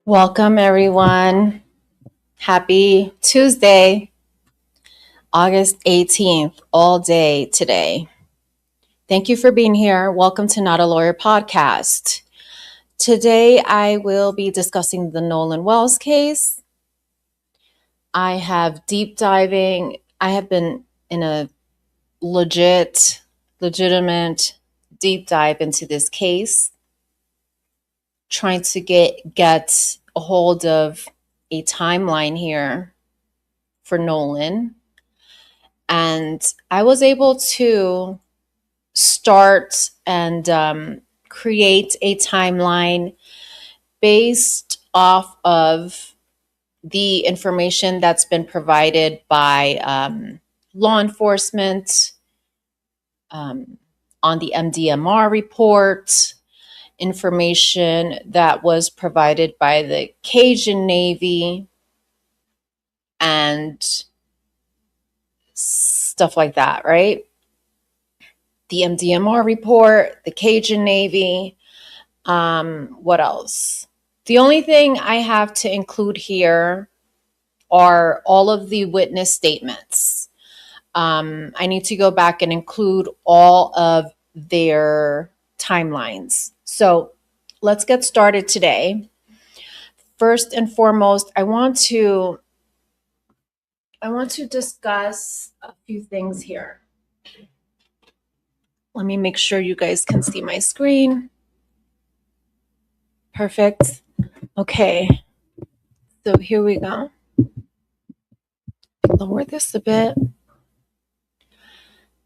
Welcome, everyone. Happy Tuesday, August 18th, all day today. Thank you for being here. Welcome to Not a Lawyer podcast. Today, I will be discussing the Nolan Wells case. I have been in a legitimate deep dive into this case, trying to get a hold of a timeline here for Nolan. And I was able to start and create a timeline based off of the information that's been provided by law enforcement on the Mdmr report, information that was provided by the Cajun Navy, and stuff like that, right? The Mdmr report, the Cajun Navy. What else? The only thing I have to include here are all of the witness statements. I need to go back and include all of their timelines. So let's get started today. First and foremost, I want to discuss a few things here. Let me make sure you guys can see my screen. Perfect. Okay. So here we go. Lower this a bit.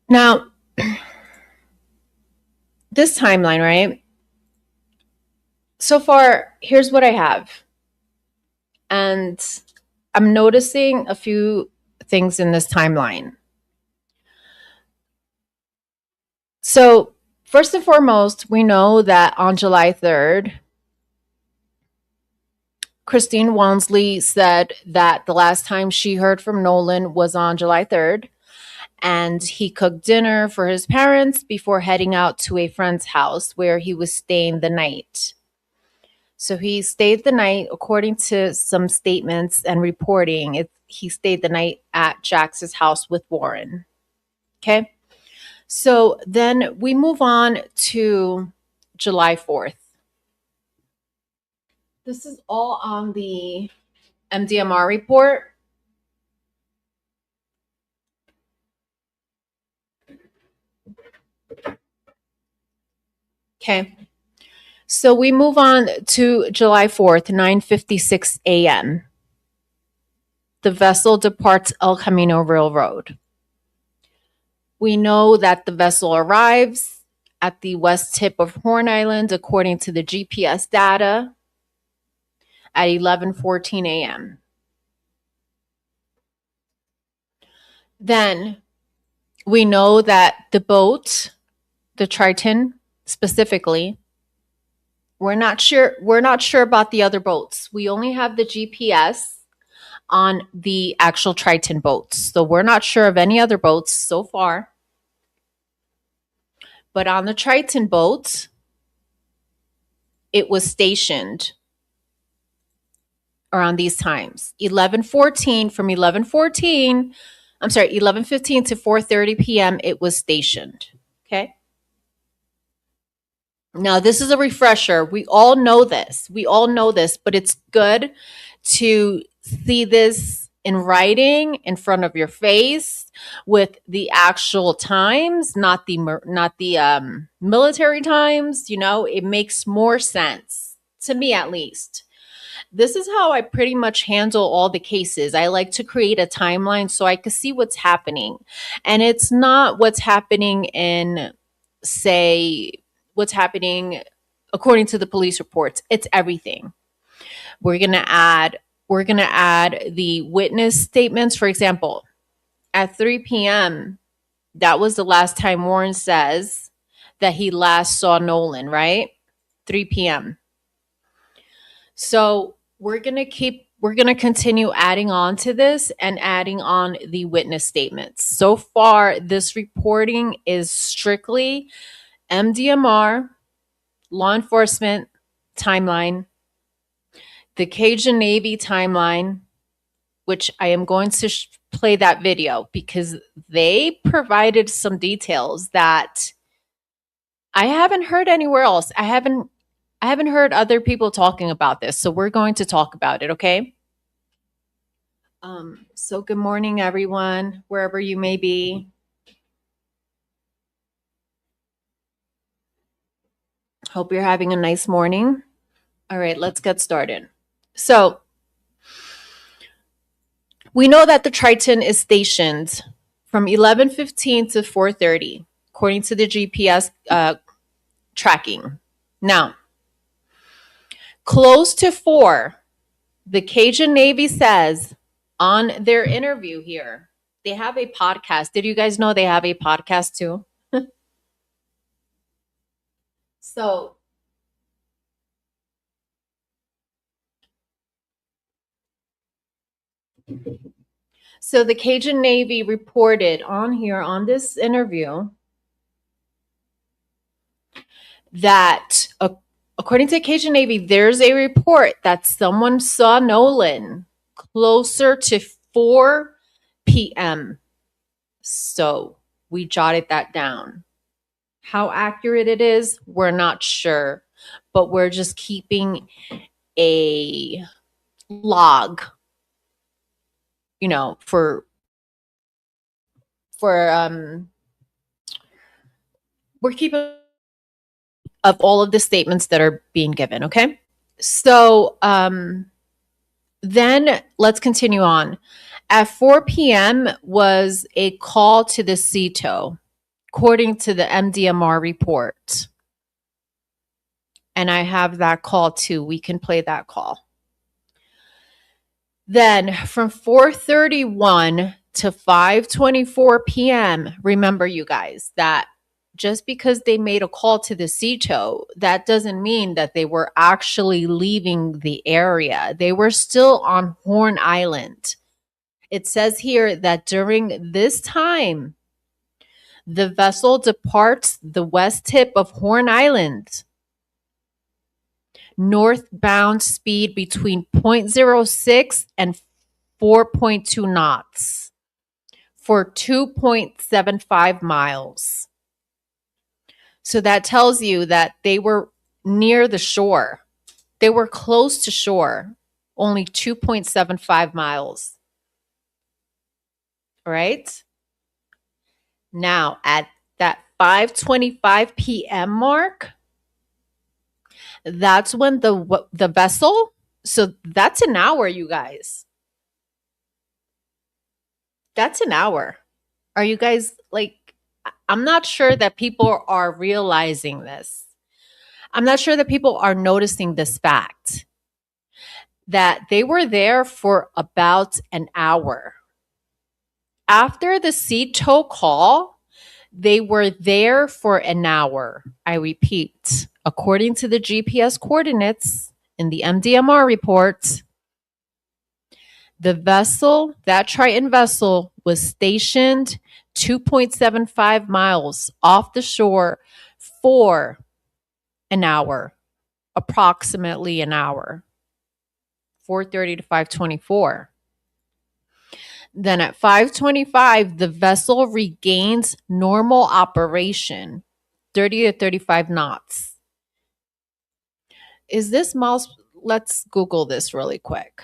Now, this timeline, right? So far, here's what I have. And I'm noticing a few things in this timeline. So, first and foremost, we know that on July 3rd, Christine Walmsley said that the last time she heard from Nolan was on July 3rd, and he cooked dinner for his parents before heading out to a friend's house where he was staying the night. So he stayed the night, according to some statements and reporting, he stayed the night at Jax's house with Warren. Okay. So then we move on to July 4th. This is all on the Mdmr report. Okay. So we move on to July 4th, 9:56 a.m. The vessel departs El Camino Railroad. We know that the vessel arrives at the west tip of Horn Island, according to the GPS data, at 11:14 a.m. Then we know that the boat, the Triton specifically, we're not sure about the other boats. We only have the GPS on the actual Triton boats. So we're not sure of any other boats so far. But on the Triton boat, it was stationed around these times. 11:15 to 4:30 p.m. it was stationed. Okay? Now, this is a refresher. We all know this, but it's good to see this in writing in front of your face with the actual times, not the military times. It makes more sense to me, at least. This is how I pretty much handle all the cases. I like to create a timeline so I can see what's happening. And it's not what's happening what's happening according to the police reports. It's everything. We're going to add the witness statements. For example, at 3 p.m., that was the last time Warren says that he last saw Nolan, right? 3 p.m. So we're going to continue adding on to this and adding on the witness statements. So far, this reporting is strictly Mdmr, law enforcement, timeline. the Cajun Navy timeline, which I am going to play that video because they provided some details that I haven't heard anywhere else. I haven't heard other people talking about this, so we're going to talk about it, okay? So good morning, everyone, wherever you may be. Hope you're having a nice morning. All right, let's get started. So we know that the Triton is stationed from 11:15 to 4:30, according to the GPS tracking. Now, close to 4, the Cajun Navy says on their interview here, they have a podcast. Did you guys know they have a podcast too? So So the Cajun Navy reported on here on this interview that according to Cajun Navy, there's a report that someone saw Nolan closer to 4 p.m. So we jotted that down. How accurate it is, we're not sure, but we're just keeping a log, for we're keeping of all of the statements that are being given, okay? So then let's continue on. At 4 p.m. was a call to the CETO, according to the Mdmr report. And I have that call too. We can play that call. Then from 4:31 to 5:24 p.m., remember you guys that just because they made a call to the CETO, that doesn't mean that they were actually leaving the area. They were still on Horn Island. It says here that during this time, the vessel departs the west tip of Horn Island, northbound speed between 0.06 and 4.2 knots for 2.75 miles. So that tells you that they were near the shore. They were close to shore, only 2.75 miles. All right? Now, at that 5:25 p.m. mark, that's when the vessel, so that's an hour, you guys. That's an hour. Are you guys I'm not sure that people are realizing this. I'm not sure that people are noticing this fact that they were there for about an hour. After the CETO call, they were there for an hour. I repeat, according to the GPS coordinates in the Mdmr report, the vessel, that Triton vessel, was stationed 2.75 miles off the shore for an hour, approximately an hour, 4:30 to 5:24. Then at 5:25, the vessel regains normal operation, 30 to 35 knots. Is this miles? Let's Google this really quick.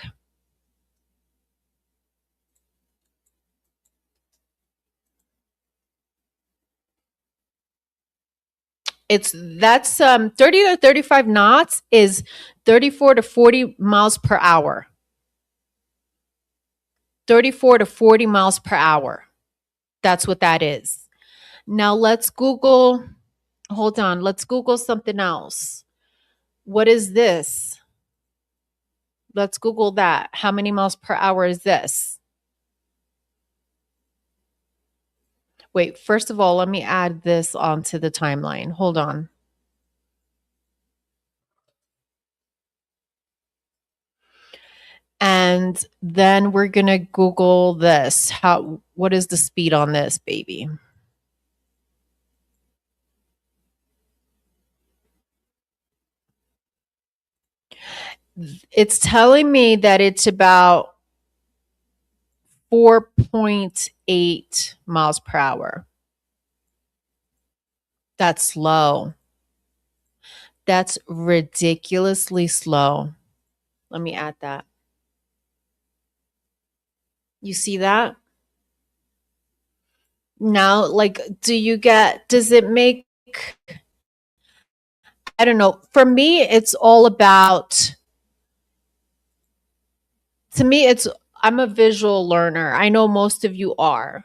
That's 30 to 35 knots is 34 to 40 miles per hour. 34 to 40 miles per hour. That's what that is. Now let's Google, hold on, let's Google something else. What is this? Let's Google that. How many miles per hour is this? Wait, first of all, let me add this onto the timeline. Hold on. And then we're going to Google this. What is the speed on this, baby? It's telling me that it's about 4.8 miles per hour. That's slow. That's ridiculously slow. Let me add that. You see that? Now, like, does it make, I don't know. For me, it's all about, to me, I'm a visual learner. I know most of you are.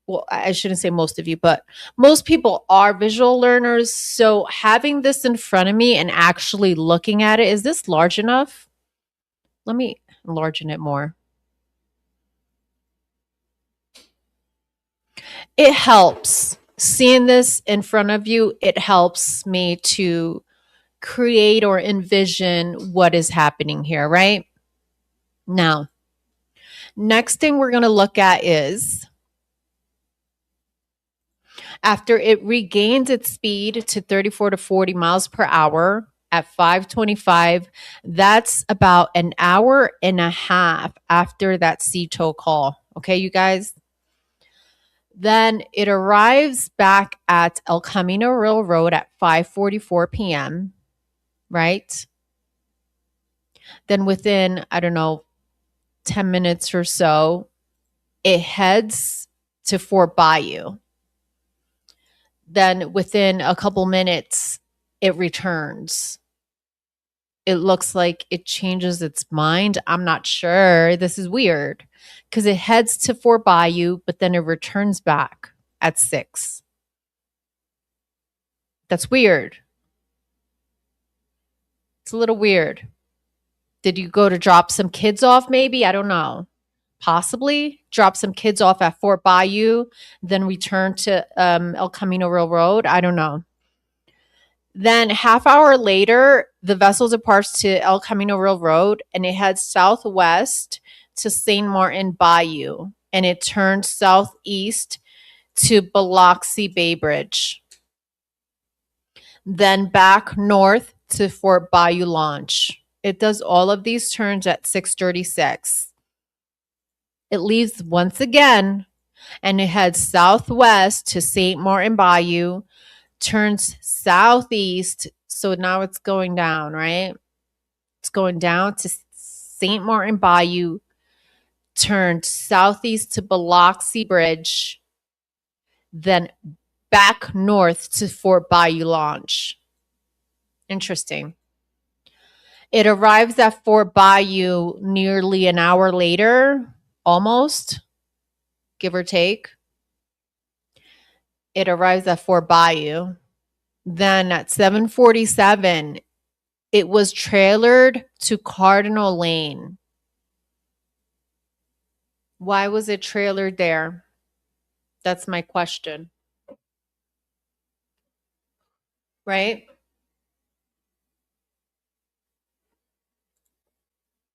Well, I shouldn't say most of you, but most people are visual learners. So having this in front of me and actually looking at it, is this large enough? Let me enlarge it more. It helps. Seeing this in front of you, it helps me to create or envision what is happening here, right? Now, next thing we're going to look at is after it regains its speed to 34 to 40 miles per hour at 5:25, that's about an hour and a half after that sea tow call. Okay, you guys? Then it arrives back at El Camino Railroad at 5:44 p.m., right? Then within, I don't know, 10 minutes or so, it heads to Fort Bayou. Then within a couple minutes, it returns. It looks like it changes its mind. I'm not sure. This is weird because it heads to Fort Bayou, but then it returns back at 6. That's weird. It's a little weird. Did you go to drop some kids off? Maybe. I don't know. Possibly drop some kids off at Fort Bayou, then return to El Camino Railroad. I don't know. Then half hour later, the vessel departs to El Camino Railroad and it heads southwest to St. Martin Bayou and it turns southeast to Biloxi Bay Bridge. Then back north to Fort Bayou Launch. It does all of these turns at 6:36. It leaves once again and it heads southwest to St. Martin Bayou, turns southeast. So now it's going down, right? It's going down to St. Martin Bayou, turned southeast to Biloxi Bridge, then back north to Fort Bayou Launch. Interesting. It arrives at Fort Bayou nearly an hour later, almost, give or take. It arrives at Fort Bayou. Then at 7:47, it was trailered to Cardinal Lane. Why was it trailered there? That's my question. Right?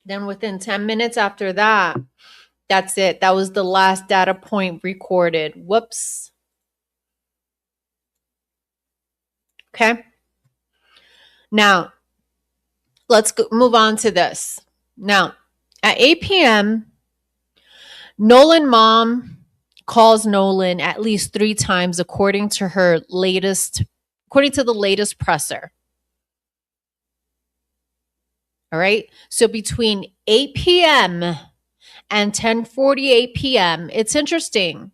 Then within 10 minutes after that, that's it. That was the last data point recorded. Whoops. Okay. Now, let's move on to this. Now, at 8 p.m., Nolan mom calls Nolan at least 3 times according to the latest presser. All right. So between 8 p.m. and 10:48 p.m., it's interesting.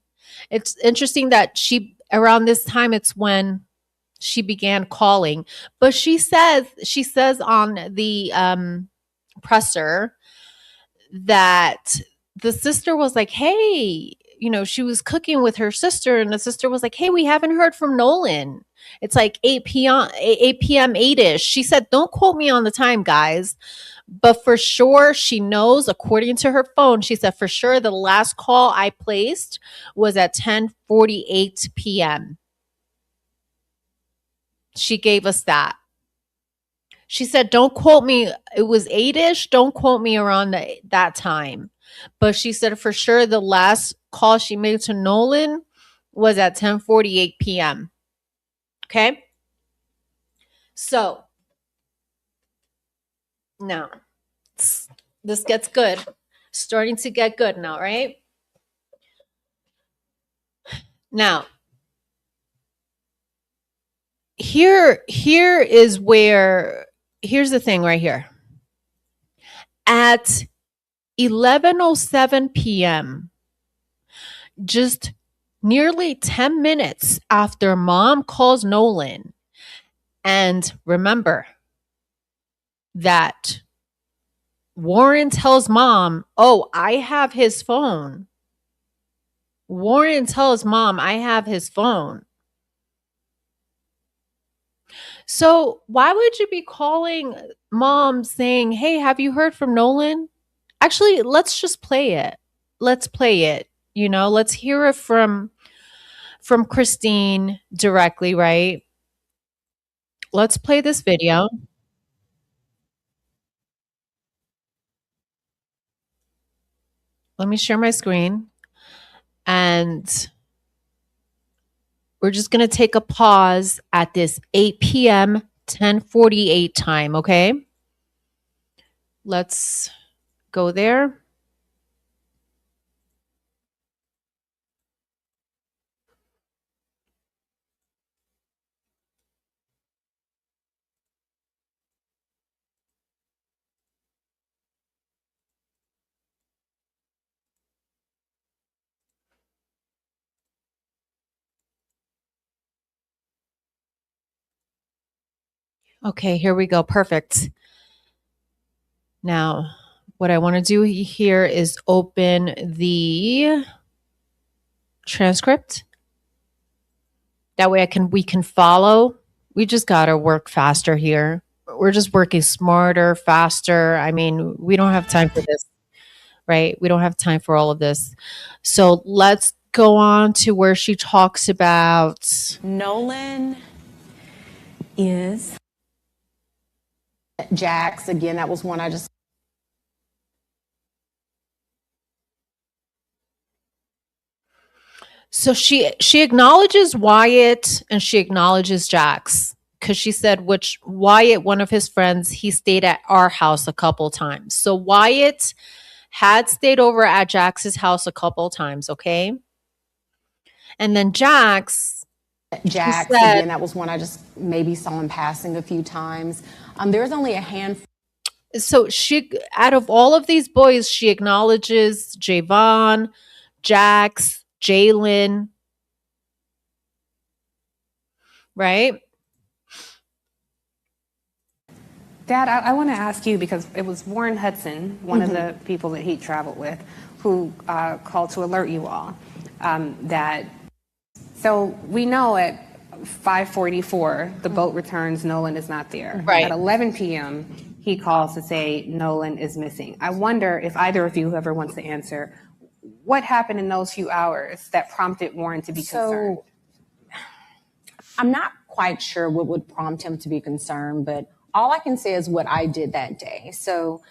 It's interesting that around this time, it's when she began calling. But she says on the presser that the sister was like, hey, she was cooking with her sister and the sister was like, hey, we haven't heard from Nolan. It's like 8 p.m., 8-ish. She said, don't quote me on the time, guys. But for sure, she knows, according to her phone, she said, for sure, the last call I placed was at 10:48 p.m. She gave us that. She said, don't quote me. It was 8-ish. Don't quote me around that time. But she said for sure the last call she made to Nolan was at 10:48 p.m. Okay? So, now, This gets good. Starting to get good now, right? Now, here is where here's the thing right here. At 11:07 p.m., just nearly 10 minutes after mom calls Nolan, and remember that Warren tells mom, "Oh, I have his phone." Warren tells mom, "I have his phone." So, why would you be calling mom saying, "Hey, have you heard from Nolan?" Actually, let's just play it. Let's play it. Let's hear it from Christine directly, right? Let's play this video. Let me share my screen, and we're just going to take a pause at this 8 p.m. 10:48 time, okay? Let's go there. Okay, here we go. Perfect. Now, what I want to do here is open the transcript. That way we can follow. We just got to work faster here. We're just working smarter, faster. I mean, we don't have time for this, right? We don't have time for all of this. So let's go on to where she talks about Nolan is Jax. Again, that was one I just. So she acknowledges Wyatt and she acknowledges Jax because she said which Wyatt, one of his friends, he stayed at our house a couple times. So Wyatt had stayed over at Jax's house a couple times, okay? And then Jax said, Again, that was one I just maybe saw in passing a few times. There's only a handful. So she, out of all of these boys, she acknowledges Javon, Jax, Jalen, right? Dad, I want to ask you because it was Warren Hudson, one of the people that he traveled with, who called to alert you all that. So we know at 5:44 the boat returns, Nolan is not there. Right. At 11 p.m. he calls to say Nolan is missing. I wonder if either of you, whoever wants to answer, what happened in those few hours that prompted Warren to be concerned? I'm not quite sure what would prompt him to be concerned, but all I can say is what I did that day. So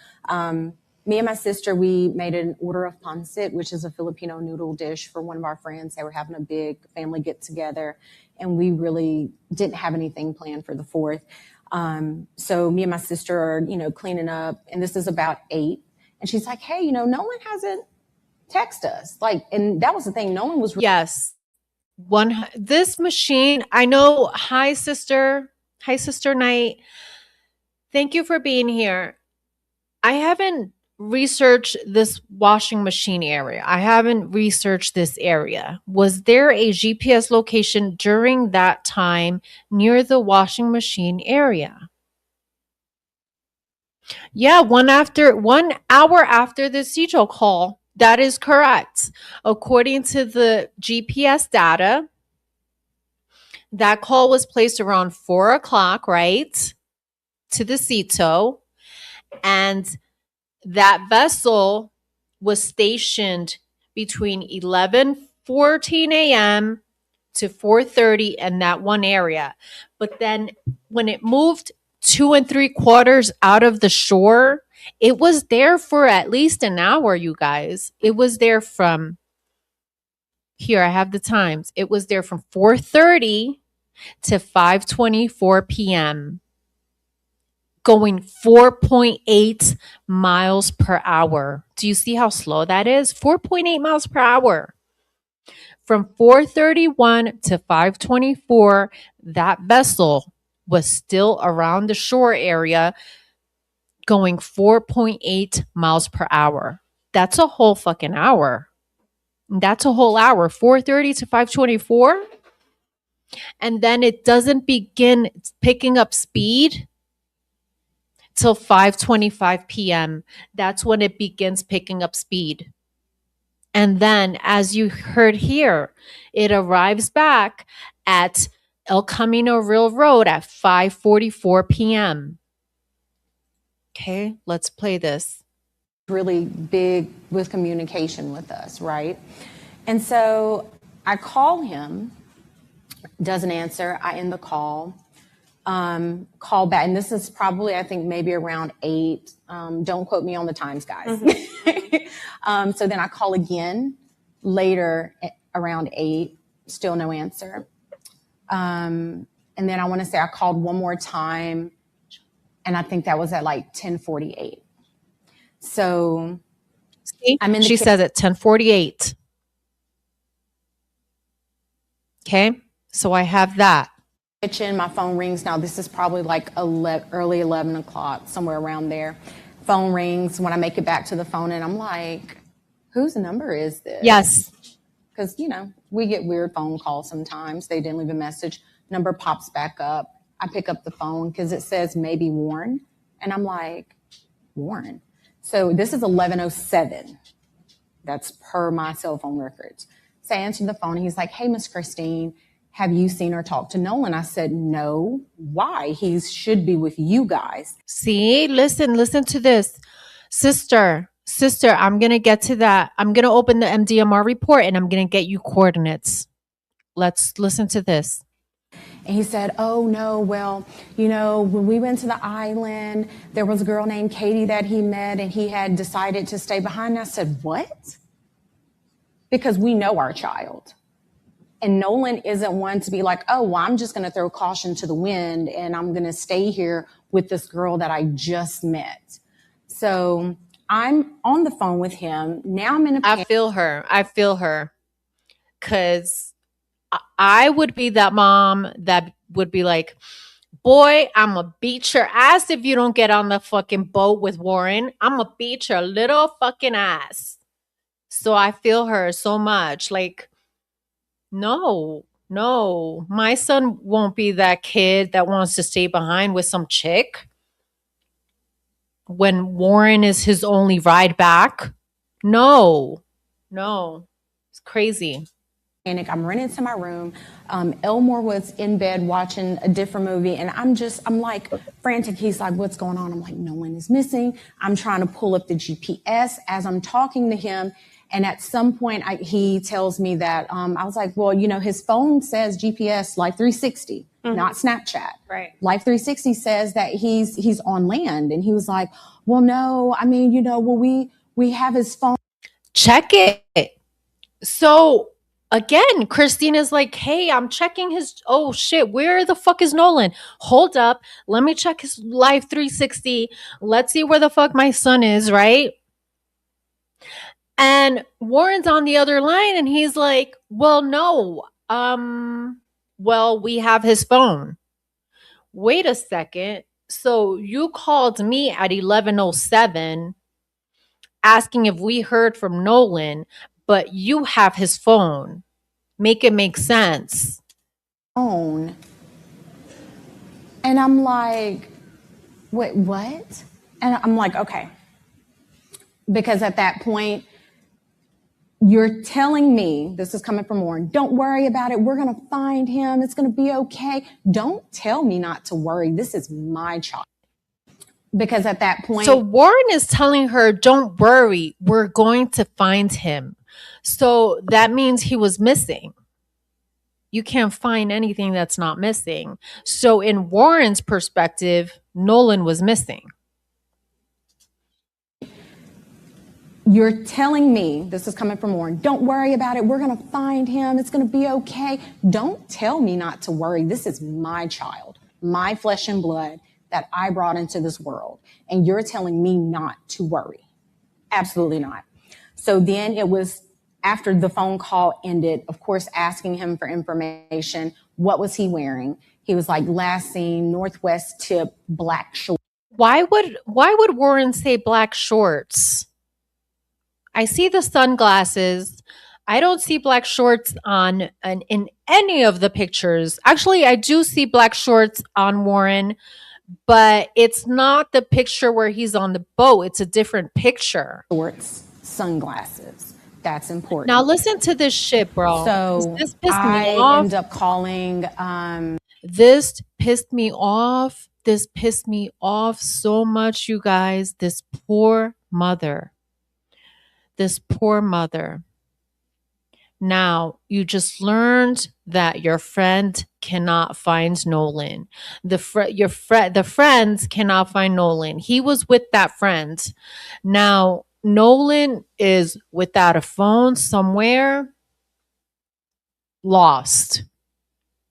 me and my sister, we made an order of pancit, which is a Filipino noodle dish for one of our friends. They were having a big family get together, and we really didn't have anything planned for the 4th. So me and my sister are, cleaning up, and this is about 8. And she's like, "Hey, Nolan hasn't texted us." And that was the thing. Nolan was. Yes. This machine, I know. Hi, sister. Hi, Sister Night. Thank you for being here. I haven't researched this washing machine area. I haven't researched this area. Was there a GPS location during that time near the washing machine area? Yeah, 1 hour after the Cito call. That is correct. According to the GPS data, that call was placed around 4 o'clock, right? To the Cito. And that vessel was stationed between 11:14 a.m. to 4:30 in that one area. But then when it moved 2 3/4 out of the shore, it was there for at least an hour, you guys. It was there from here, I have the times. It was there from 4:30 to 5:24 p.m. going 4.8 miles per hour. Do you see how slow that is? 4.8 miles per hour. From 4:31 to 5:24, that vessel was still around the shore area going 4.8 miles per hour. That's a whole fucking hour. That's a whole hour. 4:30 to 5:24. And then it doesn't begin picking up speed till 5:25 p.m. That's when it begins picking up speed. And then, as you heard here, it arrives back at El Camino Real Road at 5:44 p.m. Okay, let's play this. Really big with communication with us, right? And so I call him, doesn't answer. I end the call. Call back, and this is probably, I think, maybe around 8. Don't quote me on the times, guys. So then I call again later around 8, still no answer. And then I want to say I called one more time, and I think that was at like 10:48. So See? She says at 10:48. Okay, so I have that. Kitchen, my phone rings now. This is probably like early 11 o'clock, somewhere around there. Phone rings when I make it back to the phone, and I'm like, whose number is this? Yes. Because, we get weird phone calls sometimes. They didn't leave a message. Number pops back up. I pick up the phone because it says maybe Warren. And I'm like, Warren? So this is 11:07. That's per my cell phone records. So I answered the phone, and he's like, hey, Miss Christine, have you seen or talked to Nolan? I said, no. Why? He should be with you guys. See, listen to this. Sister, I'm going to get to that. I'm going to open the Mdmr report, and I'm going to get you coordinates. Let's listen to this. And he said, oh, no, well, when we went to the island, there was a girl named Katie that he met, and he had decided to stay behind. And I said, what? Because we know our child. And Nolan isn't one to be like, oh, well, I'm just going to throw caution to the wind, and I'm going to stay here with this girl that I just met. So I'm on the phone with him. Now I'm in a I feel her. Because I would be that mom that would be like, boy, I'm going to beat your ass if you don't get on the fucking boat with Warren. I'm going to beat your little fucking ass. So I feel her so much. Like, no, my son won't be that kid that wants to stay behind with some chick when Warren is his only ride back. No, it's crazy. I'm running to my room. Elmore was in bed watching a different movie, and I'm like frantic. He's like, what's going on? I'm like, Nolan is missing. I'm trying to pull up the GPS as I'm talking to him. And at some point, he tells me that, I was like, well, his phone says GPS Life 360, not Snapchat. Right. Life 360 says that he's on land. And he was like, well, no, I mean, we have his phone. Check it. So again, Christina's like, hey, I'm checking oh shit, where the fuck is Nolan? Hold up. Let me check his Life 360. Let's see where the fuck my son is, right? And Warren's on the other line, and he's like, well, no. Well, we have his phone. Wait a second. So you called me at 11:07 asking if we heard from Nolan, but you have his phone. Make it make sense. Phone. And I'm like, wait, what? And I'm like, okay. Because at that point, you're telling me, this is coming from Warren, don't worry about it. We're going to find him. It's going to be okay. Don't tell me not to worry. This is my child. Because at that point. So Warren is telling her, don't worry. We're going to find him. So that means he was missing. You can't find anything that's not missing. So in Warren's perspective, Nolan was missing. You're telling me, this is coming from Warren, don't worry about it. We're going to find him. It's going to be okay. Don't tell me not to worry. This is my child, my flesh and blood. that I brought into this world. And you're telling me not to worry. Absolutely not. So then it was after the phone call ended, of course, asking him for information. What was he wearing? He was like, last seen, Northwest tip, black shorts. Why would Warren say black shorts? I see the sunglasses. I don't see black shorts in any of the pictures. Actually, I do see black shorts on Warren, but it's not the picture where he's on the boat. It's a different picture. Shorts, sunglasses. That's important. Now listen to this shit, bro. So This pissed I me off. end up calling. This pissed me off. This pissed me off so much, you guys. This poor mother. This poor mother. Now, you just learned that your friend cannot find Nolan. The friends cannot find Nolan. He was with that friend. Now, Nolan is without a phone somewhere, lost.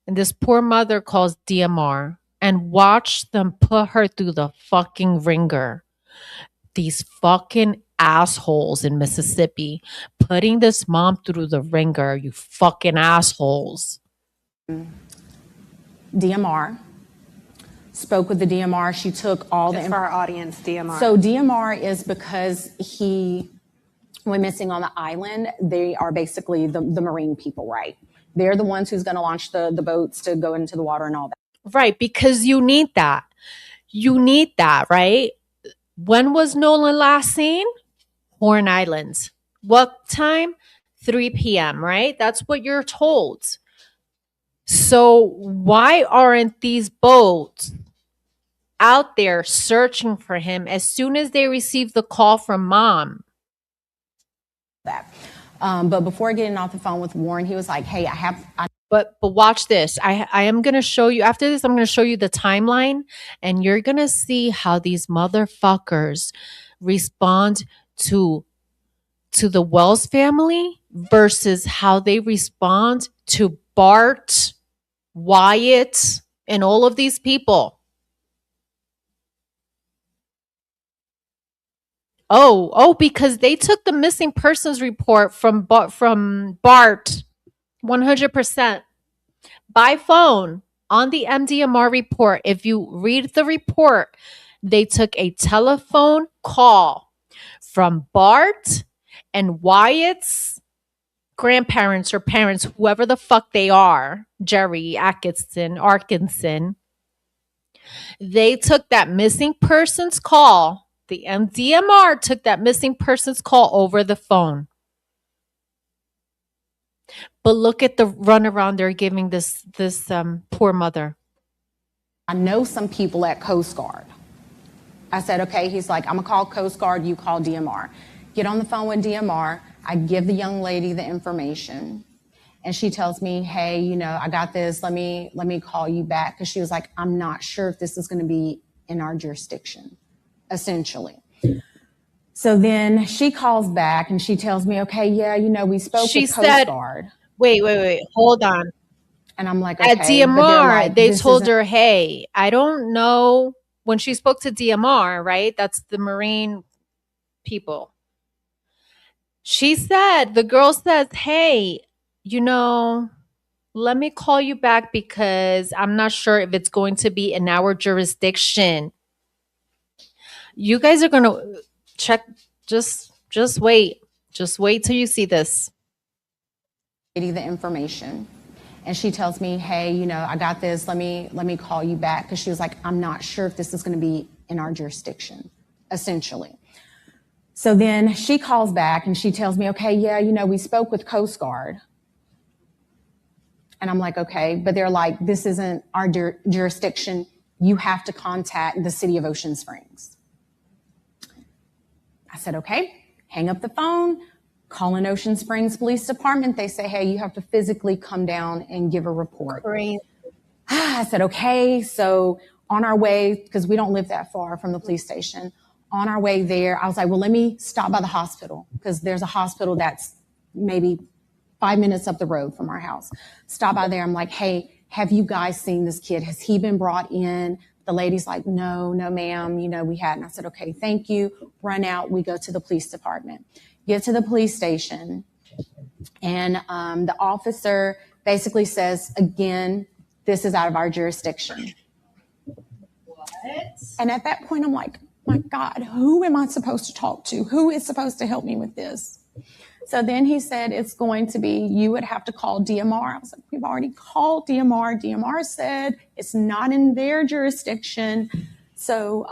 And this poor mother calls DMR and watch them put her through the fucking ringer. These fucking assholes in Mississippi putting this mom through the ringer, you fucking assholes. DMR. Spoke with the DMR. She took all Just for our audience, DMR. So DMR is because he went missing on the island. They are basically the Marine people, right? They're the ones who's going to launch the boats to go into the water and all that. Right, because you need that. You need that, right? When was Nolan last seen? Horn Islands. What time? 3 p.m., right? That's what you're told. So why aren't these boats out there searching for him as soon as they receive the call from mom? But before getting off the phone with Warren, he was like, hey, But watch this. I am going to show you, after this, I'm going to show you the timeline, and you're going to see how these motherfuckers respond to the Wells family versus how they respond to Bart, Wyatt, and all of these people. Because they took the missing persons report from Bart 100% by phone on the MDMR report. If you read the report, they took a telephone call from Bart and Wyatt's grandparents or parents, whoever the fuck they are, Jerry, Arkinson. They took that missing person's call. The MDMR took that missing person's call over the phone. But look at the runaround they're giving this poor mother. I know some people at Coast Guard. I said, okay. He's like, I'm going to call Coast Guard. You call DMR. Get on the phone with DMR. I give the young lady the information. And she tells me, hey, I got this. Let me call you back. Because she was like, I'm not sure if this is going to be in our jurisdiction, essentially. So then she calls back and she tells me, okay, yeah, we spoke with Coast Guard. Wait, hold on. And I'm like, okay. At DMR, they told her, hey, I don't know. When she spoke to DMR, right? That's the Marine people. The girl says, hey, let me call you back because I'm not sure if it's going to be in our jurisdiction. You guys are going to check. Just wait. Just wait till you see this. The information. And she tells me, hey, I got this. Let me call you back. Because she was like, I'm not sure if this is going to be in our jurisdiction, essentially. So then she calls back and she tells me, okay, yeah, we spoke with Coast Guard. And I'm like, okay. But they're like, this isn't our jurisdiction. You have to contact the city of Ocean Springs. I said, okay. Hang up the phone. Call in Ocean Springs Police Department. They say, hey, you have to physically come down and give a report. Crazy. I said, okay. So on our way, because we don't live that far from the police station, on our way there, I was like, well, let me stop by the hospital because there's a hospital that's maybe 5 minutes up the road from our house. Stop by there. I'm like, hey, have you guys seen this kid? Has he been brought in? The lady's like, no, ma'am, we hadn't. I said, okay, thank you. Run out. We go to the police department. Get to the police station. And the officer basically says, again, this is out of our jurisdiction. What? And at that point, I'm like, my God, who am I supposed to talk to? Who is supposed to help me with this? So then he said, it's going to be, you would have to call DMR. I was like, we've already called DMR. DMR said it's not in their jurisdiction. So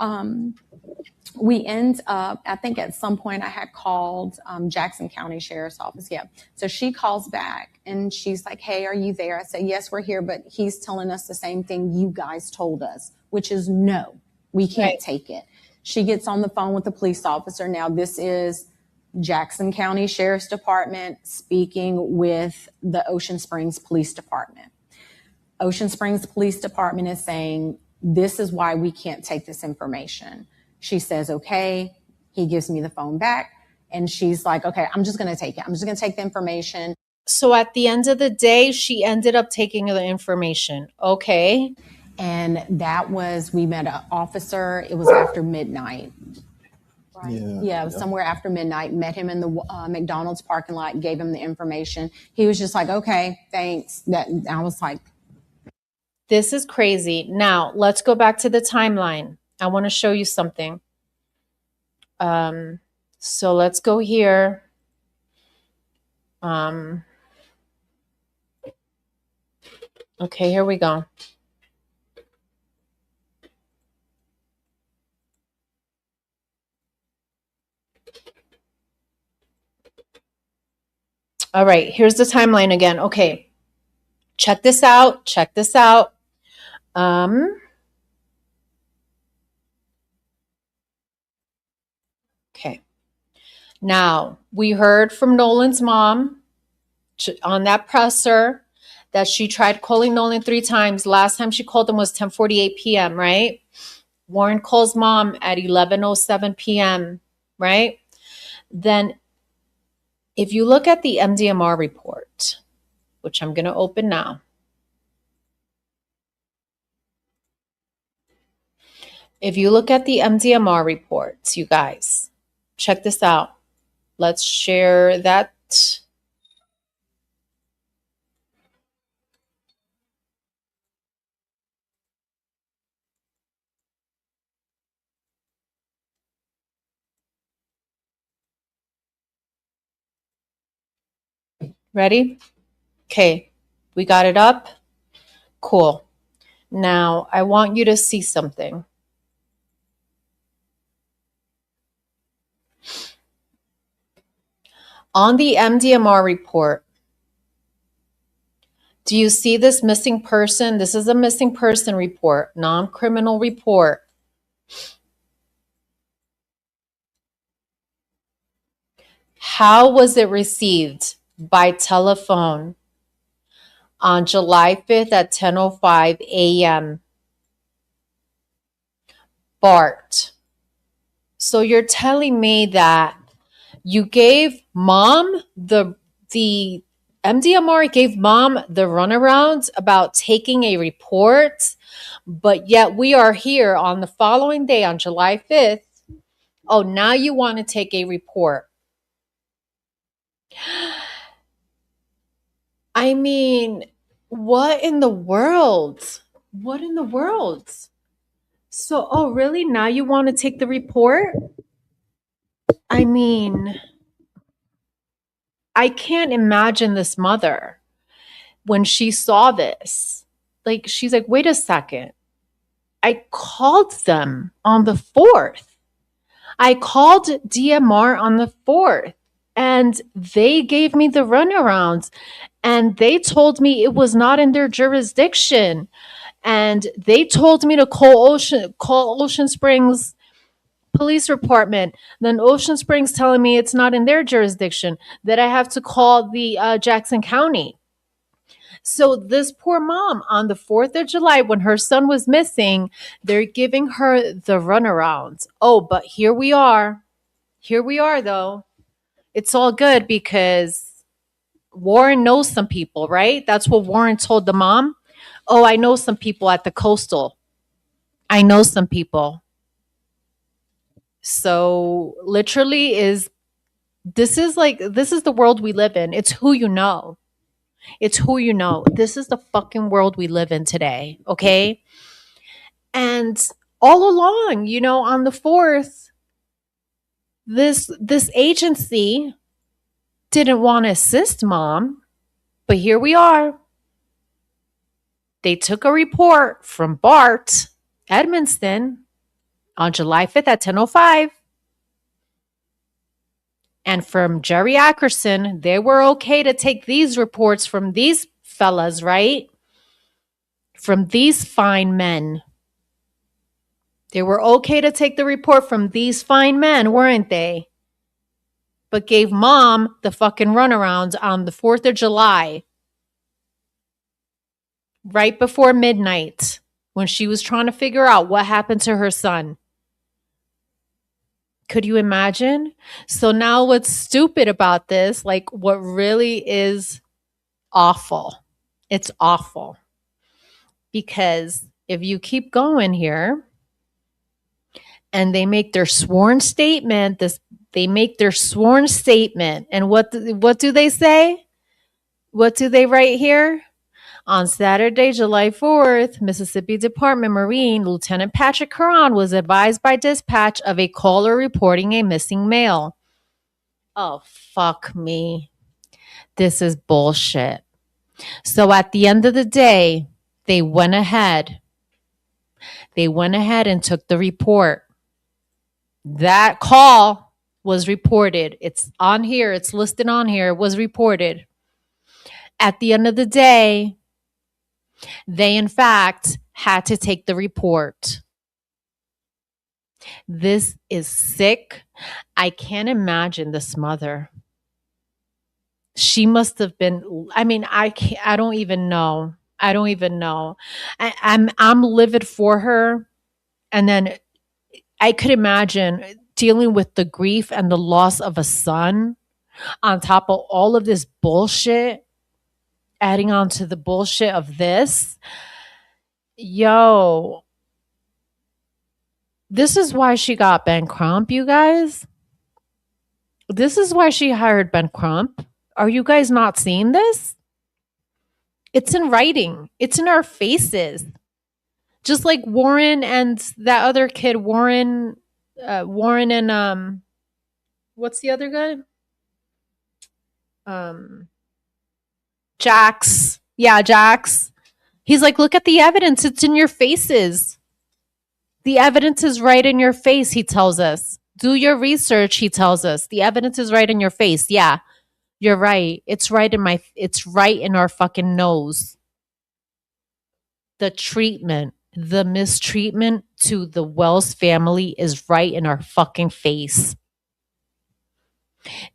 we end up, I think at some point I had called Jackson County Sheriff's Office. Yeah. So she calls back and she's like, hey, are you there? I said, yes, we're here, but he's telling us the same thing you guys told us, which is no, we can't take it. She gets on the phone with the police officer. Now this is Jackson County Sheriff's Department speaking with the Ocean Springs Police Department. Ocean Springs Police Department is saying, this is why we can't take this information. She says, okay. He gives me the phone back and she's like, okay, I'm just going to take it. I'm just going to take the information. So at the end of the day, she ended up taking the information. Okay. And that was, we met an officer. It was after midnight. Right. Yeah, it was somewhere after midnight. Met him in the McDonald's parking lot, gave him the information. He was just like, okay, thanks. That I was like, this is crazy. Now, let's go back to the timeline. I want to show you something. So let's go here. Okay, here we go. All right, here's the timeline again. Okay, check this out. Check this out. Okay. Now, we heard from Nolan's mom on that presser that she tried calling Nolan 3 times. Last time she called him was 10:48 p.m., right? Warren calls mom at 11:07 p.m., right? Then if you look at the Mdmr report, which I'm going to open now. If you look at the Mdmr reports, you guys, check this out. Let's share that. Ready? Okay, we got it up. Cool. Now, I want you to see something. On the Mdmr report, do you see this missing person? This is a missing person report, non-criminal report. How was it received? By telephone on July 5th at 10:05 a.m. Bart. So you're telling me that you gave mom the Mdmr gave mom the runaround about taking a report, but yet we are here on the following day on July 5th. Oh, now you want to take a report. I mean, what in the world? What in the world? So, oh, really? Now you want to take the report? I mean, I can't imagine this mother when she saw this. Like, she's like, wait a second. I called them on the 4th. I called DMR on the 4th and they gave me the runarounds and they told me it was not in their jurisdiction. And they told me to call Ocean Springs Police Department. Then Ocean Springs telling me it's not in their jurisdiction, that I have to call the Jackson County. So this poor mom on the 4th of July, when her son was missing, they're giving her the runarounds. Oh, but here we are. Here we are, though. It's all good because Warren knows some people, right? That's what Warren told the mom. Oh, I know some people at the coastal. I know some people. So literally is this is the world we live in. It's who you know. It's who you know. This is the fucking world we live in today, okay? And all along, on the 4th, this agency didn't want to assist mom, but here we are. They took a report from Bart Edmonston on July 5th at 10:05. And from Jerry Ackerson, they were okay to take these reports from these fellas, right? From these fine men. They were okay to take the report from these fine men, weren't they? But gave mom the fucking runaround on the 4th of July, right before midnight, when she was trying to figure out what happened to her son. Could you imagine? So now what's stupid about this, like what really is awful, it's awful. Because if you keep going here and they make their sworn statement, and what do they say? What do they write here? On Saturday, July 4th, Mississippi Department Marine Lieutenant Patrick Caron was advised by dispatch of a caller reporting a missing male. Oh, fuck me. This is bullshit. So at the end of the day, they went ahead and took the report. That call was reported. It's on here. It's listed on here. It was reported. At the end of the day, they, in fact, had to take the report. This is sick. I can't imagine this mother. She must have been, I don't even know. I'm livid for her. And then I could imagine dealing with the grief and the loss of a son on top of all of this bullshit, adding on to the bullshit of this. Yo, this is why she got Ben Crump, you guys. This is why she hired Ben Crump. Are you guys not seeing this? It's in writing. It's in our faces. Just like Warren and that other kid, Warren and what's the other guy? Jax. Yeah, Jax. He's like, look at the evidence. It's in your faces. The evidence is right in your face, he tells us. Do your research, he tells us. The evidence is right in your face. Yeah, you're right. It's right in our fucking nose. The treatment, the mistreatment to the Wells family is right in our fucking face.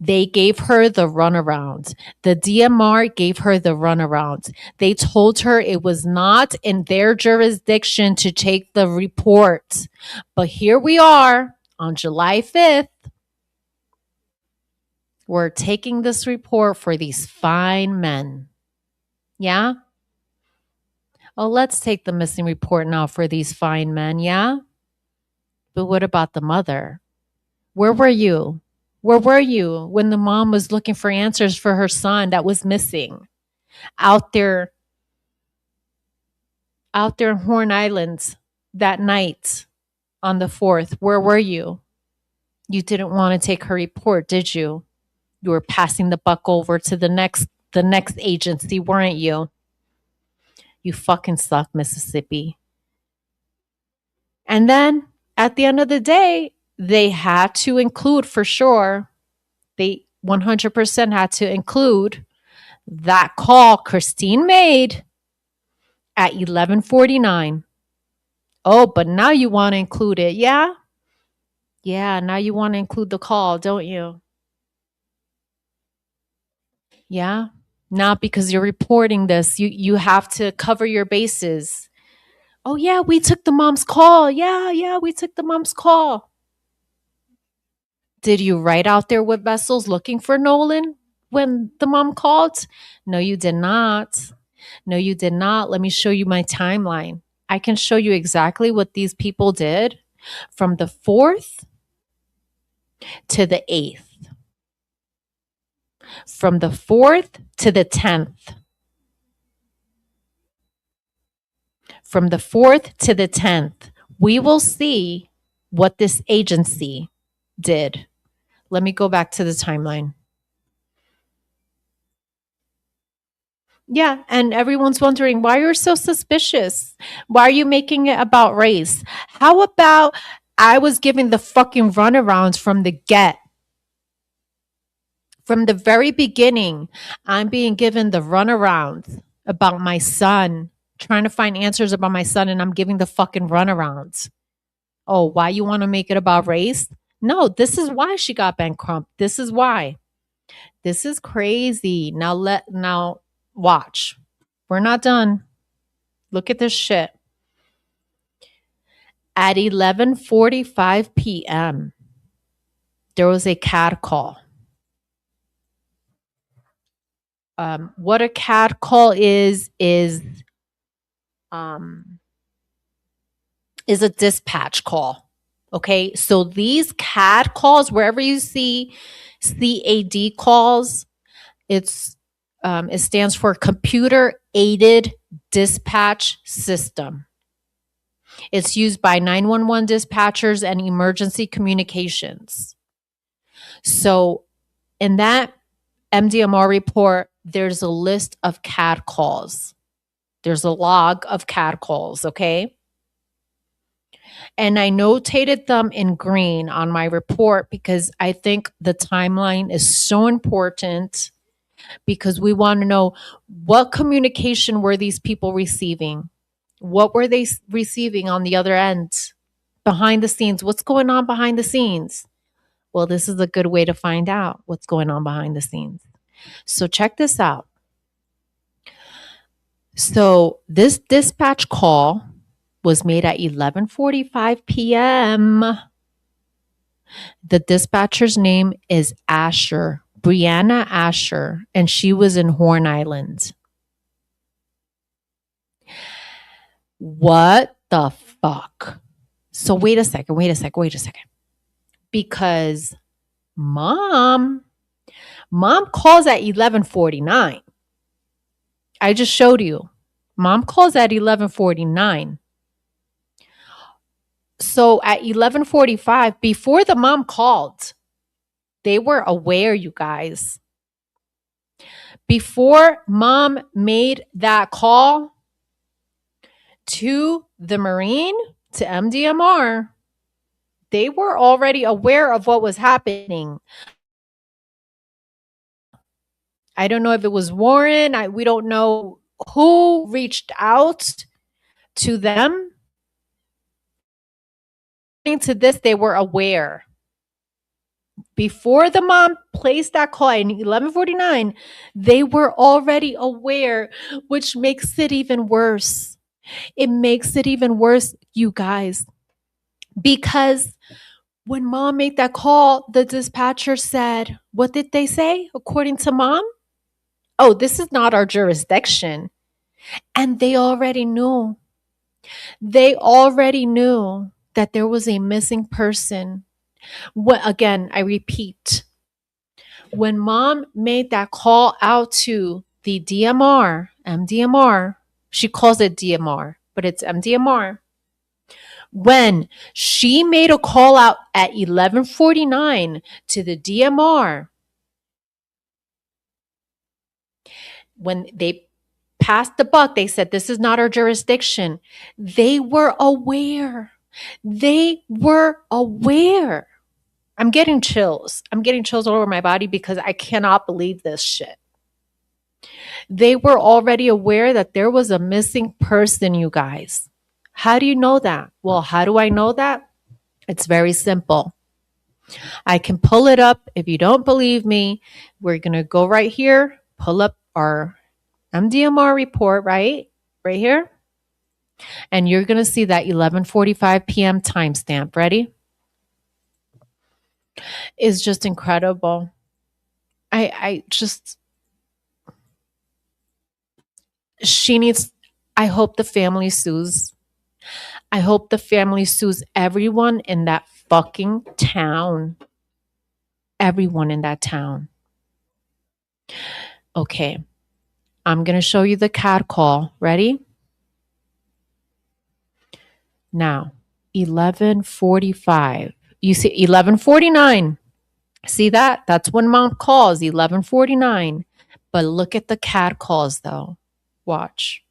They gave her the runaround. The DMR gave her the runaround. They told her it was not in their jurisdiction to take the report. But here we are on July 5th. We're taking this report for these fine men. Yeah? Oh, let's take the missing report now for these fine men. Yeah? But what about the mother? Where were you? Where were you when the mom was looking for answers for her son that was missing out there in Horn Islands that night on the 4th? Where were you? You didn't want to take her report, did you? You were passing the buck over to the next agency, weren't you? You fucking suck, Mississippi. And then at the end of the day, they had to include for sure. They 100% had to include that call Christine made at 11:49. Oh, but now you want to include it, yeah? Yeah, now you want to include the call, don't you? Yeah? Not because you're reporting this. You have to cover your bases. Oh, yeah, we took the mom's call. Yeah, we took the mom's call. Did you write out there with vessels looking for Nolan when the mom called? No, you did not. No, you did not. Let me show you my timeline. I can show you exactly what these people did from the 4th to the 8th, from the 4th to the 10th, from the 4th to the 10th. We will see what this agency did. Let me go back to the timeline. Yeah, and everyone's wondering why you're so suspicious. Why are you making it about race? How about I was giving the fucking runarounds from the get? From the very beginning, I'm being given the runarounds about my son, trying to find answers about my son, and I'm giving the fucking runarounds. Oh, why you want to make it about race? No, this is why she got bankrupt. This is why. This is crazy. Now watch. We're not done. Look at this shit. At 11:45 p.m., there was a CAD call. What a CAD call um, is a dispatch call. Okay, so these CAD calls, wherever you see CAD calls, it stands for Computer Aided Dispatch System. It's used by 911 dispatchers and emergency communications. So in that Mdmr report, there's a list of CAD calls. There's a log of CAD calls, okay? And I notated them in green on my report because I think the timeline is so important because we want to know what communication were these people receiving? What were they receiving on the other end? Behind the scenes, what's going on behind the scenes? Well, this is a good way to find out what's going on behind the scenes. So check this out. So this dispatch call was made at 11:45 p.m. The dispatcher's name is Asher, Brianna Asher, and she was in Horn Island. What the fuck? So wait a second. Because mom calls at 11:49. I just showed you. Mom calls at 11:49. So at 11:45, before the mom called, they were aware, you guys. Before mom made that call to the Marine, to Mdmr, they were already aware of what was happening. I don't know if it was Warren. We don't know who reached out to them. To this, they were aware. Before the mom placed that call in 11:49, they were already aware, which makes it even worse. It makes it even worse, you guys, because when mom made that call, the dispatcher said, what did they say according to mom? Oh, this is not our jurisdiction. And they already knew. They already knew that there was a missing person. Again, I repeat, when mom made that call out to the DMR, Mdmr, she calls it DMR, but it's Mdmr. When she made a call out at 11:49 to the DMR, when they passed the buck, they said, this is not our jurisdiction. They were aware. They were aware. I'm getting chills. I'm getting chills all over my body because I cannot believe this shit. They were already aware that there was a missing person, you guys. How do you know that? Well, how do I know that? It's very simple. I can pull it up. If you don't believe me, we're going to go right here, pull up our Mdmr report, right here. And you're going to see that 11:45 p.m. timestamp. Ready? It's just incredible. She needs, I hope the family sues I hope the family sues everyone in that fucking town. Everyone in that town. Okay, I'm going to show you the cat call. Ready? Now, 11:45. You see 11:49. See that? That's when mom calls, 11:49. But look at the cat calls though. Watch.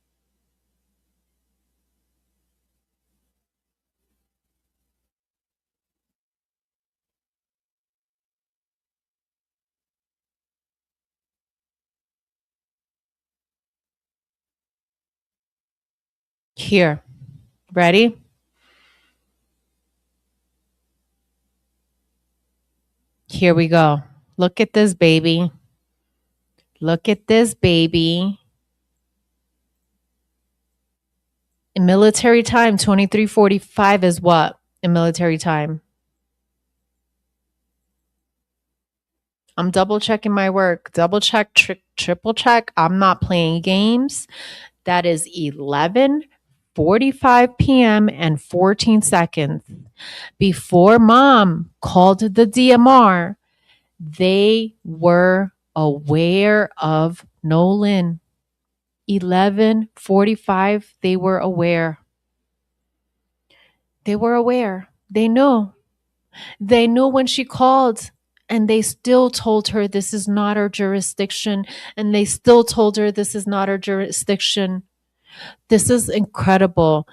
Here. Ready? Here we go. Look at this baby. Look at this baby. In military time, 23:45 is what? In military time. I'm double checking my work. Double check, triple check. I'm not playing games. That is 11:45 p.m. and 14 seconds. Before mom called the DMR, they were aware of Nolan. 11:45, they were aware. They were aware. They knew. They knew when she called, and they still told her this is not our jurisdiction, and they still told her this is not our jurisdiction. This is incredible.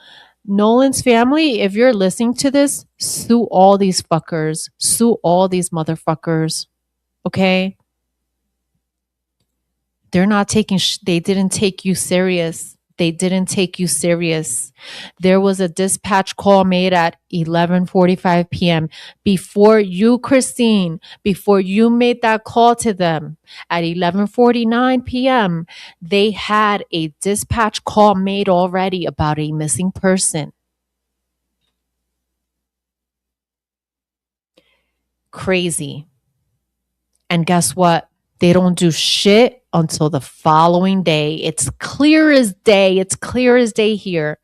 Nolan's family, if you're listening to this, sue all these fuckers. Sue all these motherfuckers. Okay? They're not taking, they didn't take you serious. They didn't take you serious. There was a dispatch call made at 11:45 p.m. before you, Christine, before you made that call to them at 11:49 p.m. They had a dispatch call made already about a missing person. Crazy. And guess what? They don't do shit until the following day. It's clear as day. It's clear as day here.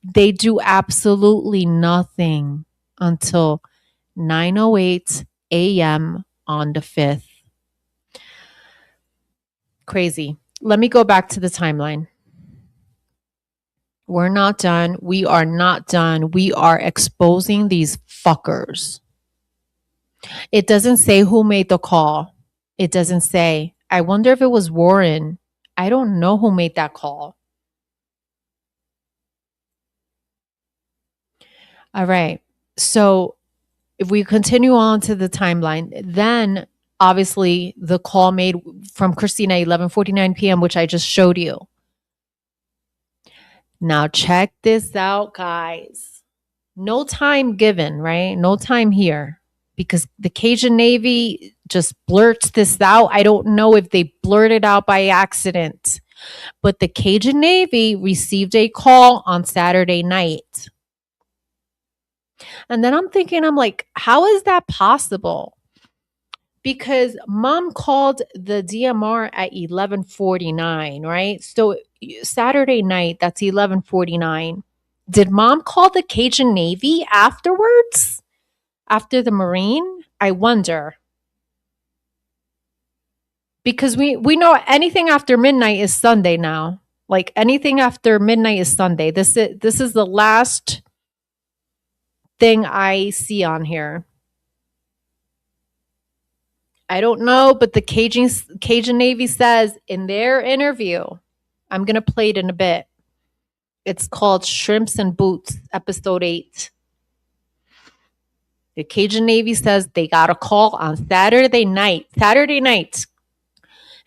They do absolutely nothing until 9:08 a.m. on the 5th. Crazy. Let me go back to the timeline. We're not done. We are not done. We are exposing these fuckers. It doesn't say who made the call. It doesn't say. I wonder if it was Warren. I don't know who made that call. All right. So if we continue on to the timeline, then obviously the call made from Christina 11:49 p.m., which I just showed you. Now check this out, guys. No time given, right? No time here because the Cajun Navy just blurts this out. I don't know if they blurted out by accident, but the Cajun Navy received a call on Saturday night. And then I'm thinking, I'm like, how is that possible? Because mom called the DMR at 11:49, right? So Saturday night, that's 11:49. Did mom call the Cajun Navy afterwards? After the Marine? I wonder. Because we know anything after midnight is Sunday now. Like anything after midnight is Sunday. This is the last thing I see on here. I don't know, but the Cajun Navy says in their interview, I'm going to play it in a bit. It's called Shrimps and Boots, episode 8. The Cajun Navy says they got a call on Saturday night.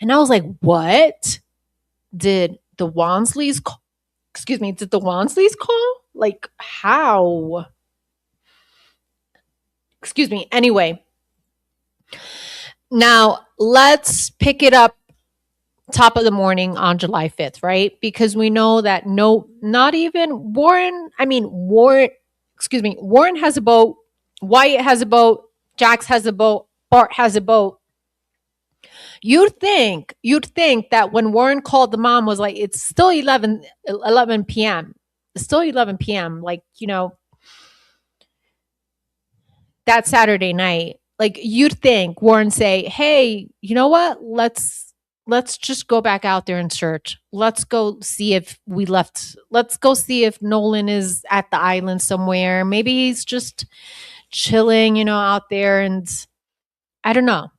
And I was like, what? Did the Wansleys call? Did the Wansleys call? Like, how? Anyway. Now, let's pick it up top of the morning on July 5th, right? Because we know that not even Warren has a boat, Wyatt has a boat, Jax has a boat, Bart has a boat. You'd think that when Warren called the mom was like, it's still 11 p.m. still 11 p.m. Like, that Saturday night, like you'd think Warren say, "Hey, you know what? Let's just go back out there and search. Let's go see if we left. Let's go see if Nolan is at the island somewhere. Maybe he's just chilling, out there." And I don't know.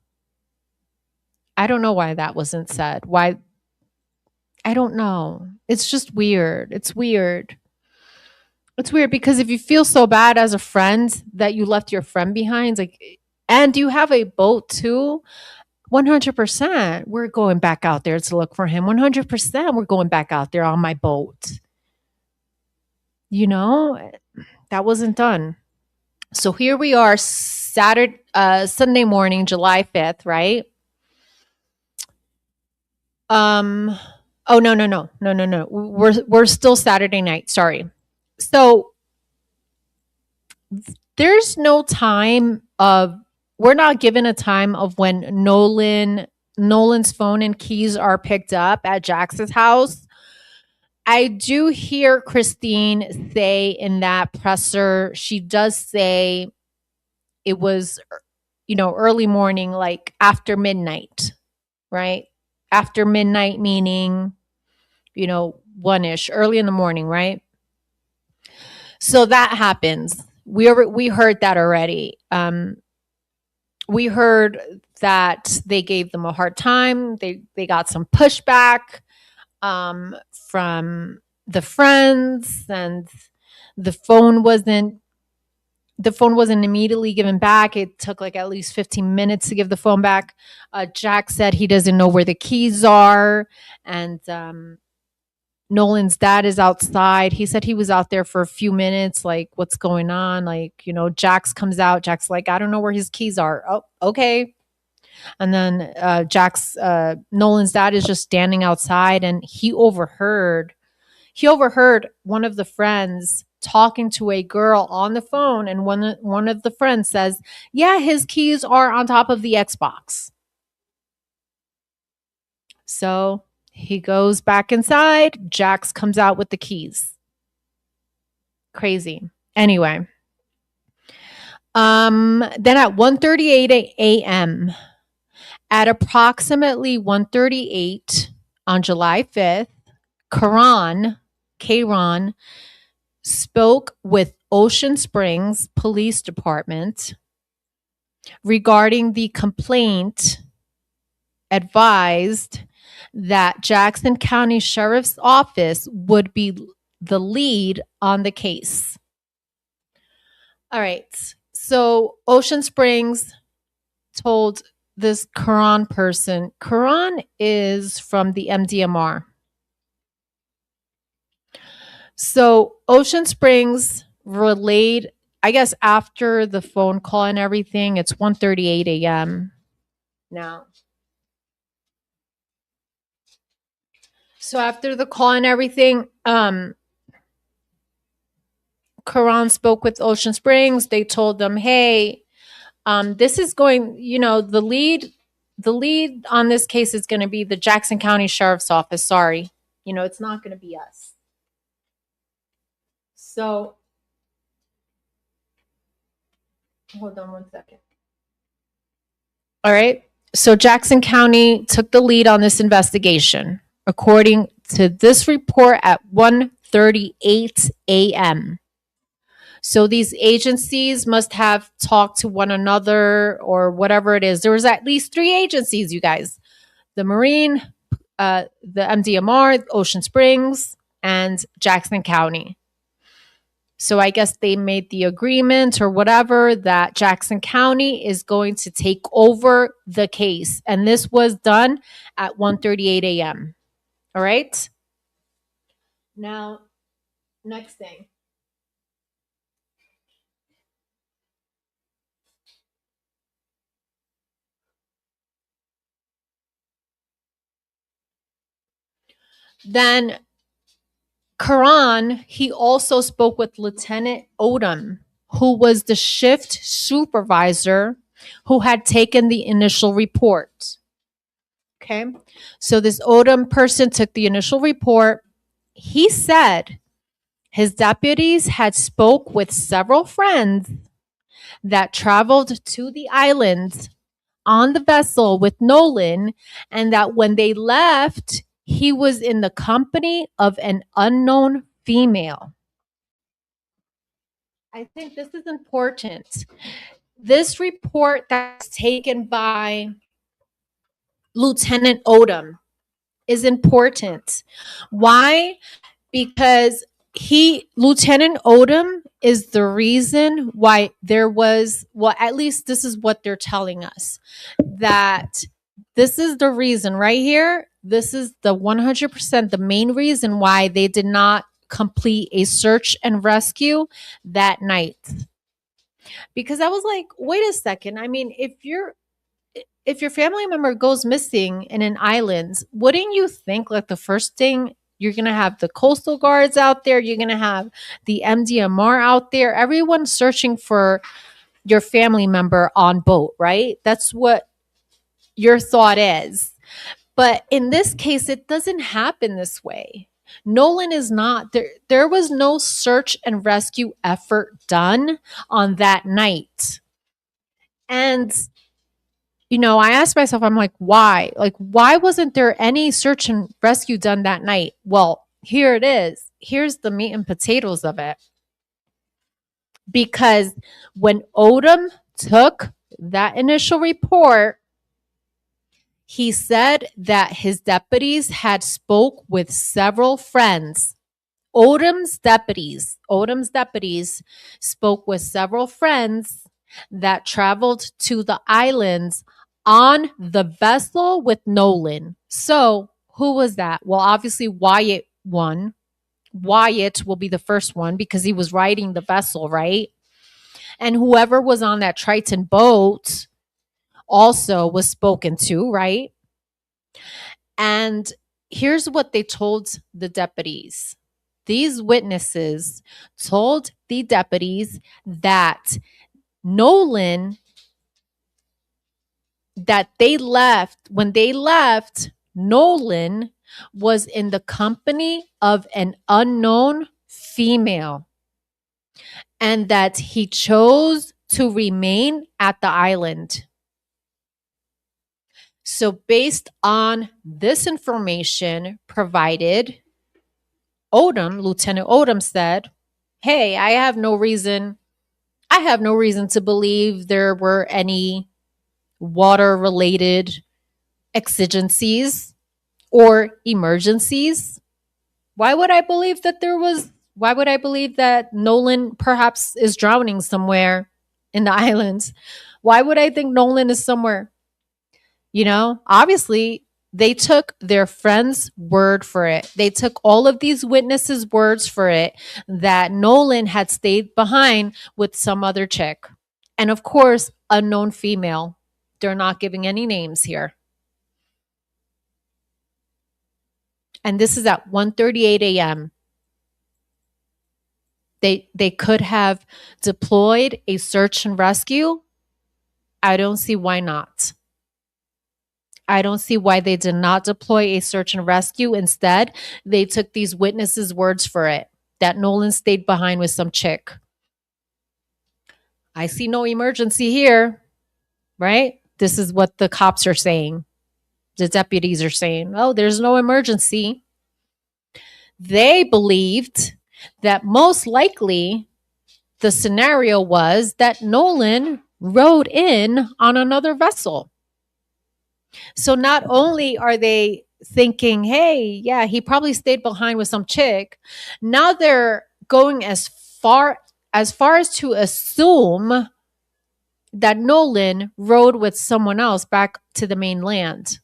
I don't know why that wasn't said. Why? I don't know. It's just weird. It's weird. It's weird because if you feel so bad as a friend that you left your friend behind, like, and you have a boat too, 100%. We're going back out there to look for him. 100%. We're going back out there on my boat. That wasn't done. So here we are, Sunday morning, July 5th, right? Oh, no. We're still Saturday night. Sorry. So there's no time of, we're not given a time of when Nolan's phone and keys are picked up at Jax's house. I do hear Christine say in that presser, she does say it was, early morning, like after midnight, right? After midnight, meaning, 1-ish, early in the morning, right? So that happens. We heard that already. We heard that they gave them a hard time. They got some pushback from the friends, and the phone wasn't immediately given back. It took like at least 15 minutes to give the phone back. Jack said he doesn't know where the keys are, and Nolan's dad is outside. He said he was out there for a few minutes, like, what's going on? Like, Jax comes out. Jack's like, I don't know where his keys are. Oh, okay. And then Nolan's dad is just standing outside, and he overheard one of the friends talking to a girl on the phone, and one of the friends says, yeah, his keys are on top of the Xbox. So he goes back inside. Jax comes out with the keys. Crazy. Anyway. Then at 1:38 a.m., at approximately 1:38 on July 5th, Kron spoke with Ocean Springs Police Department regarding the complaint, advised that Jackson County Sheriff's Office would be the lead on the case. All right. So Ocean Springs told this Kron person, Kron is from the Mdmr. So Ocean Springs relayed, I guess after the phone call and everything, it's 1:38 a.m. now. So after the call and everything, Kron spoke with Ocean Springs. They told them, hey, this is going, the lead on this case is going to be the Jackson County Sheriff's Office. Sorry. It's not going to be us. So hold on one second. All right. So Jackson County took the lead on this investigation, according to this report at 1:38 a.m. So these agencies must have talked to one another or whatever it is. There was at least 3 agencies, you guys. The Marine, the Mdmr, Ocean Springs, and Jackson County. So I guess they made the agreement or whatever that Jackson County is going to take over the case. And this was done at 1:38 a.m. All right? Now, next thing. Then Karan, he also spoke with Lieutenant Odom, who was the shift supervisor who had taken the initial report. Okay. So this Odom person took the initial report. He said his deputies had spoke with several friends that traveled to the island on the vessel with Nolan, and that when they left, he was in the company of an unknown female. I think this is important. This report that's taken by Lieutenant Odom is important. Why? Because Lieutenant Odom is the reason why there was, well, at least this is what they're telling us, that this is the reason right here. This is the 100% the main reason why they did not complete a search and rescue that night. Because I was like, wait a second. I mean, if your family member goes missing in an island, wouldn't you think like the first thing you're going to have the coastal guards out there, you're going to have the Mdmr out there, everyone searching for your family member on boat, right? That's what your thought is. But in this case, it doesn't happen this way. Nolan is not there. There was no search and rescue effort done on that night. And I asked myself, I'm like, why? Like, why wasn't there any search and rescue done that night? Well, here it is. Here's the meat and potatoes of it. Because when Odom took that initial report, he said that his deputies had spoke with several friends. Odom's deputies spoke with several friends that traveled to the islands on the vessel with Nolan. So, who was that? Well, obviously Wyatt won. Wyatt will be the first one because he was riding the vessel, right? And whoever was on that Triton boat also was spoken to, right? And here's what they told the deputies. These witnesses told the deputies that Nolan, when they left, Nolan was in the company of an unknown female and that he chose to remain at the island. So based on this information provided, Lieutenant Odom said, hey, I have no reason to believe there were any water related exigencies or emergencies. Why would I believe that Nolan perhaps is drowning somewhere in the islands? Why would I think Nolan is somewhere? Obviously they took their friend's word for it. They took all of these witnesses' words for it that Nolan had stayed behind with some other chick. And of course, unknown female. They're not giving any names here. And this is at 1:38 a.m. They could have deployed a search and rescue. I don't see why not. I don't see why they did not deploy a search and rescue. Instead, they took these witnesses' words for it, that Nolan stayed behind with some chick. I see no emergency here, right? This is what the cops are saying. The deputies are saying, oh, there's no emergency. They believed that most likely the scenario was that Nolan rode in on another vessel. So not only are they thinking, hey, yeah, he probably stayed behind with some chick. Now they're going as far as to assume that Nolan rode with someone else back to the mainland.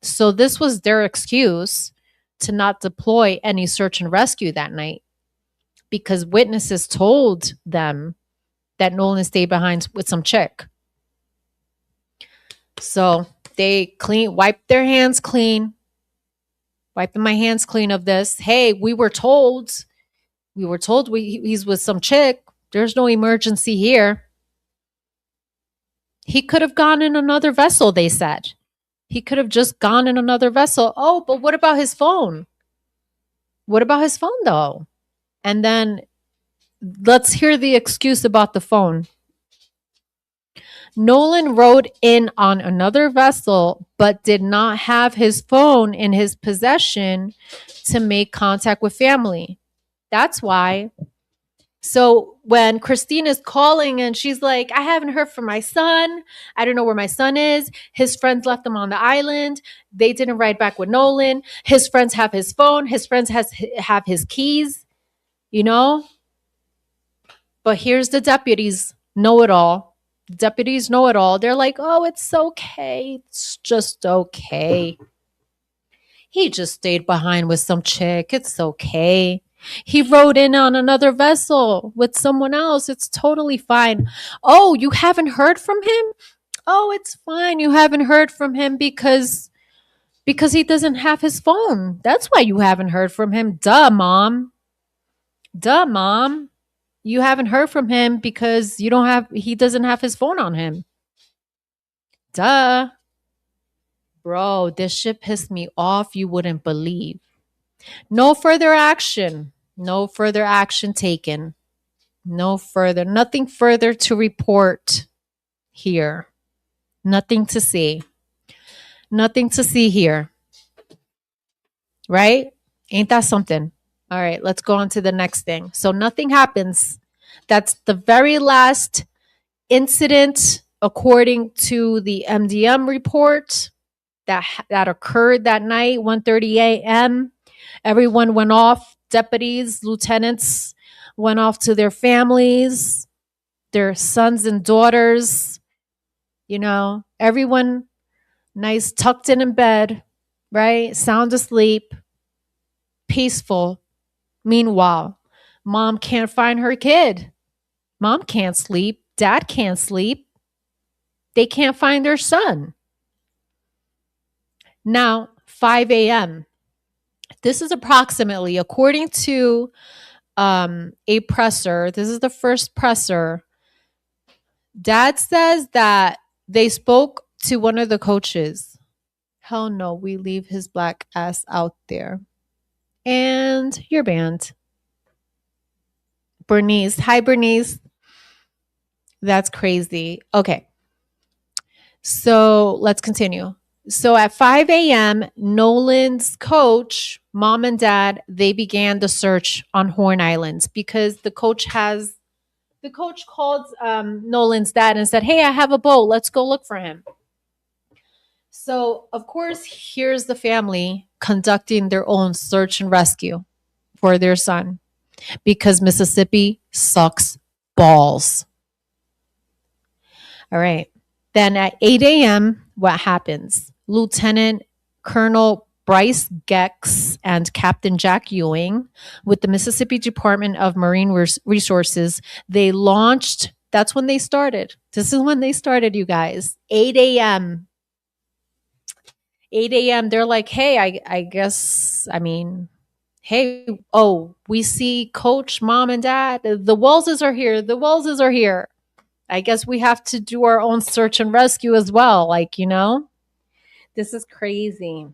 So this was their excuse to not deploy any search and rescue that night, because witnesses told them that Nolan stayed behind with some chick. So they wiped my hands clean of this. Hey, we were told he's with some chick. There's no emergency here. He could have gone in another vessel, they said. He could have just gone in another vessel. Oh, but what about his phone? What about his phone, though? And then let's hear the excuse about the phone. Nolan rode in on another vessel, but did not have his phone in his possession to make contact with family. That's why. So when Christine is calling and she's like, I haven't heard from my son. I don't know where my son is. His friends left him on the island. They didn't write back with Nolan. His friends have his phone. His friends have his keys, you know? But here's the deputies know it all. Deputies know it all. They're like, oh, it's okay. It's just okay. He just stayed behind with some chick. It's okay. He rode in on another vessel with someone else. It's totally fine. Oh, you haven't heard from him? Oh, it's fine. You haven't heard from him because he doesn't have his phone. That's why you haven't heard from him. Duh, mom. Duh, mom. You haven't heard from him because he doesn't have his phone on him. Duh. Bro, this shit pissed me off. You wouldn't believe. No further action. No further action taken. Nothing further to report here. Nothing to see. Nothing to see here. Right? Ain't that something? All right, let's go on to the next thing. So nothing happens. That's the very last incident according to the MDM report that occurred that night, 1:30 a.m. Everyone went off. Deputies, lieutenants went off to their families, their sons and daughters. Everyone nice, tucked in bed, right? Sound asleep, peaceful. Meanwhile, mom can't find her kid. Mom can't sleep. Dad can't sleep. They can't find their son. Now, 5 a.m. This is approximately, according to a presser, this is the first presser. Dad says that they spoke to one of the coaches. Hell no, we leave his black ass out there. And you're banned. Bernice. Hi, Bernice. That's crazy. Okay. So let's continue. So at 5 a.m., Nolan's coach, mom and dad, they began the search on Horn Islands because the coach called Nolan's dad and said, hey, I have a boat. Let's go look for him. So, of course, here's the family conducting their own search and rescue for their son because Mississippi sucks balls. All right. Then at 8 a.m., what happens? Lieutenant Colonel Bryce Gex and Captain Jack Ewing with the Mississippi Department of Marine Resources, they launched, that's when they started. This is when they started, you guys. 8 a.m. 8 a.m. They're like, hey, I guess, hey, oh, we see coach, mom, and dad. The Wellses are here. The Wellses are here. I guess we have to do our own search and rescue as well. This is crazy.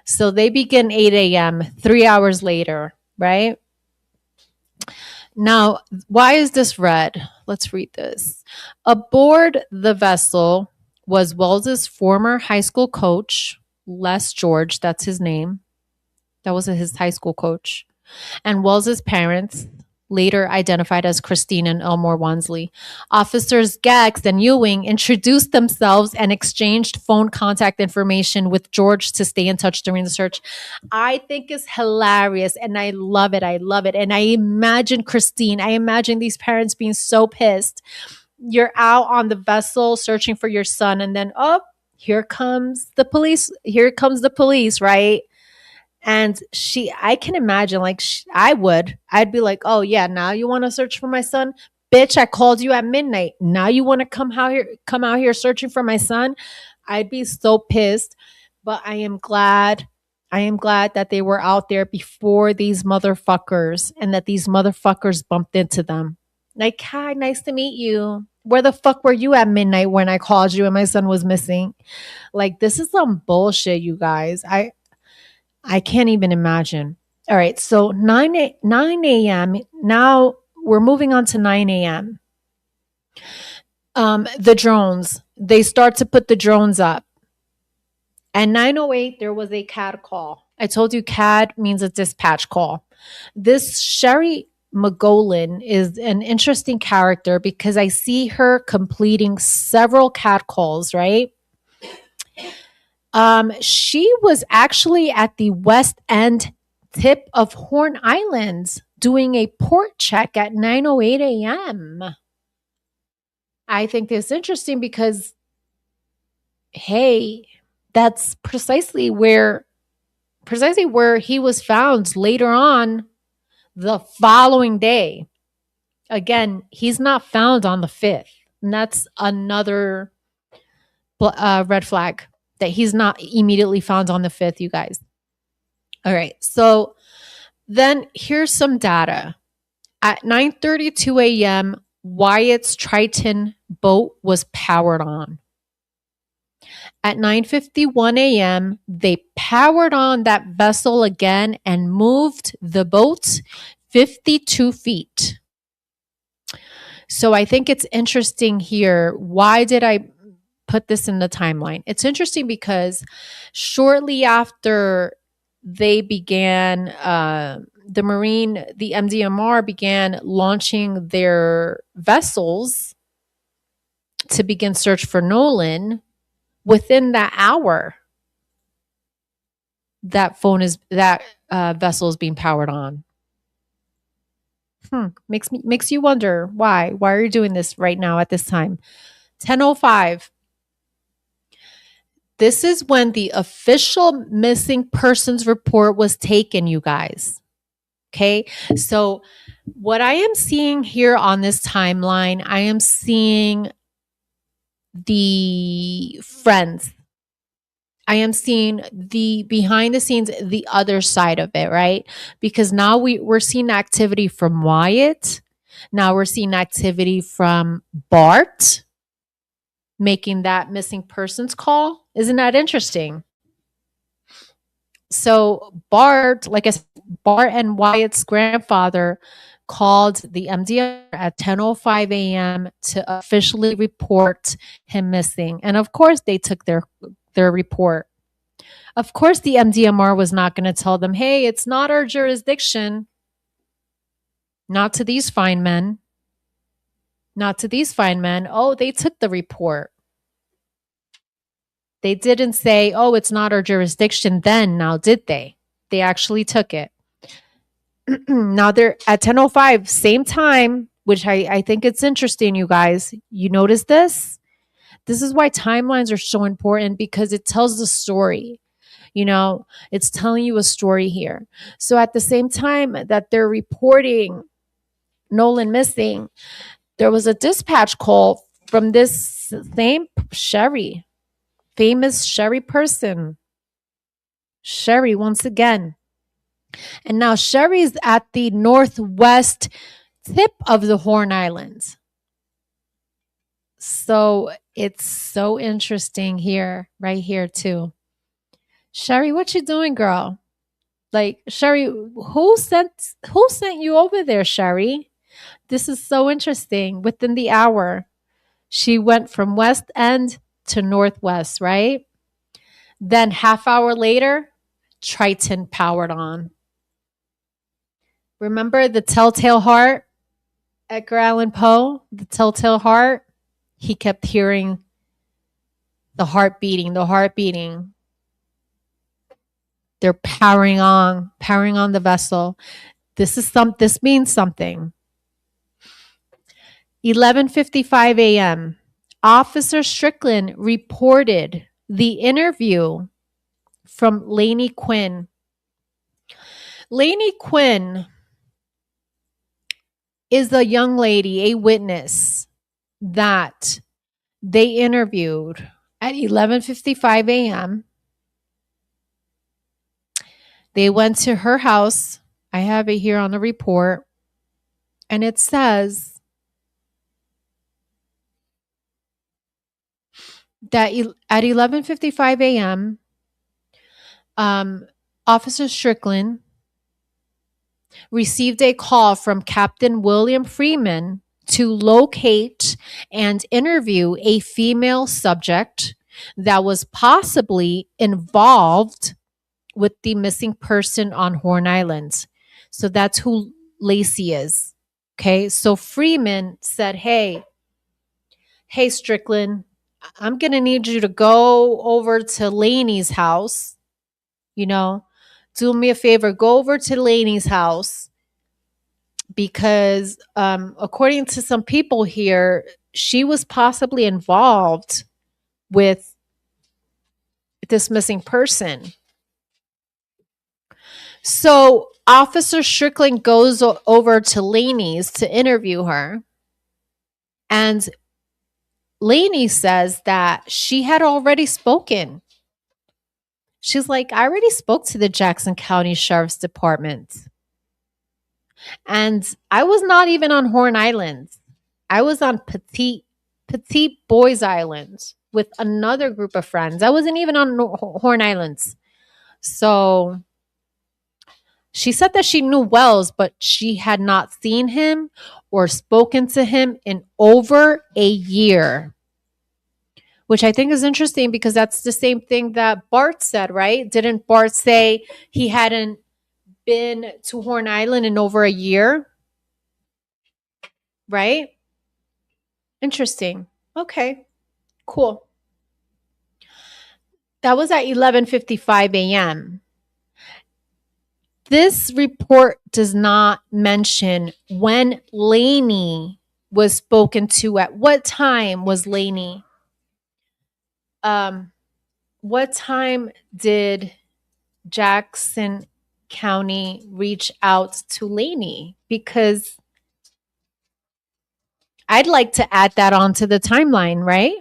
So they begin 8 a.m., 3 hours later, right? Now, why is this red? Let's read this. Aboard the vessel was Wells's former high school coach, Les George, that's his name. That was his high school coach. And Wells's parents, later identified as Christine and Elmore Wansley. Officers Gex and Ewing introduced themselves and exchanged phone contact information with George to stay in touch during the search. I think it's hilarious and I love it. I love it. And I imagine Christine, I imagine these parents being so pissed. You're out on the vessel searching for your son and then, oh, here comes the police. Here comes the police, right? And I can imagine, I'd be like, oh yeah, now you want to search for my son? Bitch, I called you at midnight. Now you want to come out here searching for my son? I'd be so pissed. But I am glad that they were out there before these motherfuckers and that these motherfuckers bumped into them. Like, hi, nice to meet you. Where the fuck were you at midnight when I called you and my son was missing? Like, this is some bullshit, you guys. I can't even imagine. All right, so 9 a.m. Now we're moving on to 9 a.m. The drones, they start to put the drones up. At 9:08, there was a CAD call. I told you CAD means a dispatch call. This Sherry McGolan is an interesting character because I see her completing several CAD calls, right? She was actually at the west end tip of Horn Island doing a port check at 9:08 a.m. I think this is interesting because, hey, that's precisely where he was found later on the following day. Again, he's not found on the 5th. And that's another red flag that he's not immediately found on the 5th, you guys. All right. So then here's some data. At 9:32 a.m., Wyatt's Triton boat was powered on. At 9:51 a.m., they powered on that vessel again and moved the boat 52 feet. So I think it's interesting here. Why did I put this in the timeline? It's interesting because shortly after they began, the Mdmr began launching their vessels to begin search for Nolan. Within that hour, that vessel is being powered on. Makes you wonder why. Why are you doing this right now at this time? 10:05. This is when the official missing persons report was taken, you guys. Okay. So what I am seeing here on this timeline, I am seeing the friends. I am seeing the behind the scenes, the other side of it, right? Because now we're seeing activity from Wyatt. Now we're seeing activity from Bart making that missing persons call. Isn't that interesting? So Bart, like I said, Bart and Wyatt's grandfather called the Mdmr at 10:05 a.m. to officially report him missing. And of course, they took their report. Of course, the Mdmr was not going to tell them, hey, it's not our jurisdiction. Not to these fine men. Not to these fine men. Oh, they took the report. They didn't say, oh, it's not our jurisdiction then, now did they? They actually took it. Now they're at 10:05, same time, which I think it's interesting, you guys. You notice this? This is why timelines are so important because it tells the story. You know, it's telling you a story here. So at the same time that they're reporting Nolan missing, there was a dispatch call from this same Sherry, famous Sherry person. Sherry, once again. And now Sherry's at the northwest tip of the Horn Islands. So it's so interesting here, right here too. Sherry, what you doing, girl? Like, Sherry, who sent you over there, Sherry? This is so interesting. Within the hour, she went from west end to northwest, right? Then half hour later, Triton powered on. Remember the telltale heart? Edgar Allan Poe, the telltale heart? He kept hearing the heart beating, the heart beating. They're powering on the vessel. This means something. 11:55 a.m. Officer Strickland reported the interview from Lainey Quinn. Lainey Quinn is a young lady, a witness that they interviewed at 11:55 a.m. They went to her house. I have it here on the report. And it says that at 11:55 a.m., Officer Strickland received a call from Captain William Freeman to locate and interview a female subject that was possibly involved with the missing person on Horn Island. So that's who Lacey is. Okay. So Freeman said, hey, Strickland, I'm going to need you to go over to Laney's house. Do me a favor, go over to Laney's house because according to some people here, she was possibly involved with this missing person. So Officer Strickland goes over to Laney's to interview her. And Laney says that she had already spoken. She's like, I already spoke to the Jackson County Sheriff's Department. And I was not even on Horn Island. I was on Petite Boys Island with another group of friends. I wasn't even on Horn Islands. So she said that she knew Wells, but she had not seen him or spoken to him in over a year, which I think is interesting because that's the same thing that Bart said, right? Didn't Bart say he hadn't been to Horn Island in over a year? Right? Interesting. Okay, cool. That was at 11:55 a.m. This report does not mention when Laney was spoken to. At what time was Laney? What time did Jackson County reach out to Laney? Because I'd like to add that onto the timeline, right?